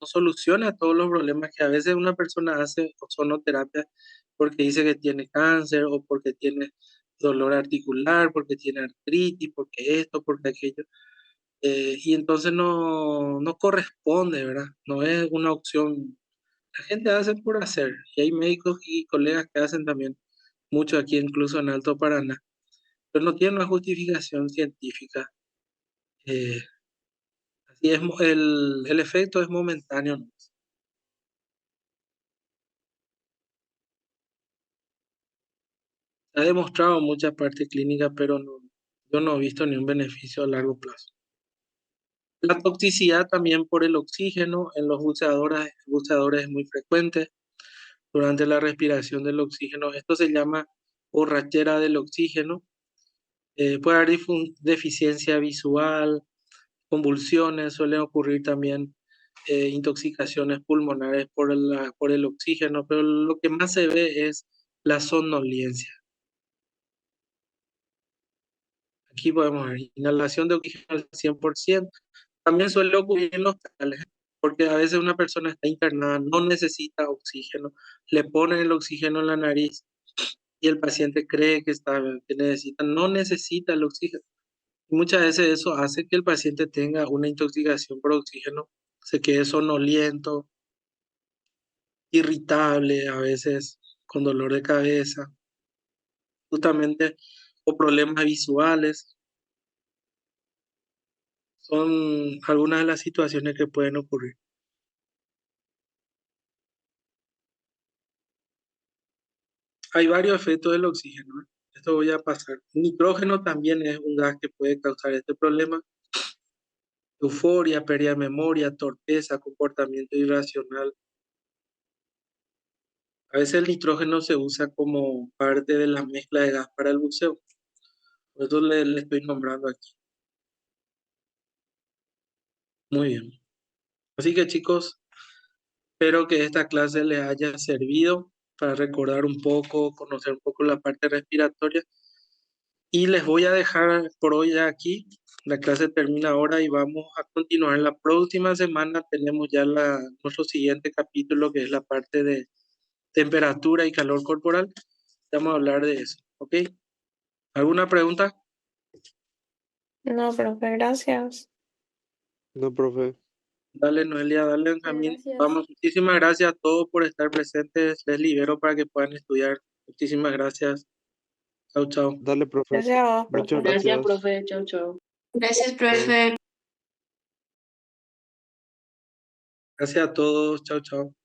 soluciona todos los problemas que a veces una persona hace ozonoterapia porque dice que tiene cáncer o porque tiene dolor articular, porque tiene artritis, porque esto, porque aquello. Y entonces no corresponde, ¿verdad? No es una opción. La gente hace por hacer. Y hay médicos y colegas que hacen también mucho aquí, incluso en Alto Paraná, pero no tiene una justificación científica. Eh, Así es, el efecto es momentáneo, ¿no? Se ha demostrado en muchas partes clínicas, pero yo no he visto ni un beneficio a largo plazo. La toxicidad también por el oxígeno en los buceadores es muy frecuente durante la respiración del oxígeno. Esto se llama borrachera del oxígeno. Puede haber deficiencia visual, convulsiones, suelen ocurrir también intoxicaciones pulmonares por el oxígeno, pero lo que más se ve es la somnolencia. Aquí podemos ver inhalación de oxígeno al 100%. También suele ocurrir en los hospitales, porque a veces una persona está internada, no necesita oxígeno, le ponen el oxígeno en la nariz y el paciente cree que necesita, no necesita el oxígeno. Y muchas veces eso hace que el paciente tenga una intoxicación por oxígeno, se quede sonoliento, irritable, a veces con dolor de cabeza, justamente, o problemas visuales. Son algunas de las situaciones que pueden ocurrir. Hay varios efectos del oxígeno, ¿eh? Esto voy a pasar. Nitrógeno también es un gas que puede causar este problema. Euforia, pérdida de memoria, torpeza, comportamiento irracional. A veces el nitrógeno se usa como parte de la mezcla de gas para el buceo. Por eso le estoy nombrando aquí. Muy bien. Así que chicos, espero que esta clase les haya servido para recordar un poco, conocer un poco la parte respiratoria. Y les voy a dejar por hoy ya aquí. La clase termina ahora y vamos a continuar. En la próxima semana tenemos ya nuestro siguiente capítulo, que es la parte de temperatura y calor corporal. Vamos a hablar de eso, ¿ok? ¿Alguna pregunta? No, profe, gracias. No, profe. Dale, Noelia, dale, Benjamín. Gracias. Vamos, muchísimas gracias a todos por estar presentes. Les libero para que puedan estudiar. Muchísimas gracias. Chao, chao. Dale, profe. Gracias a vos, Muchas profe. Gracias, gracias. profe. Chau, chau. Gracias, Chao. profe. Gracias a todos. Chao, chao.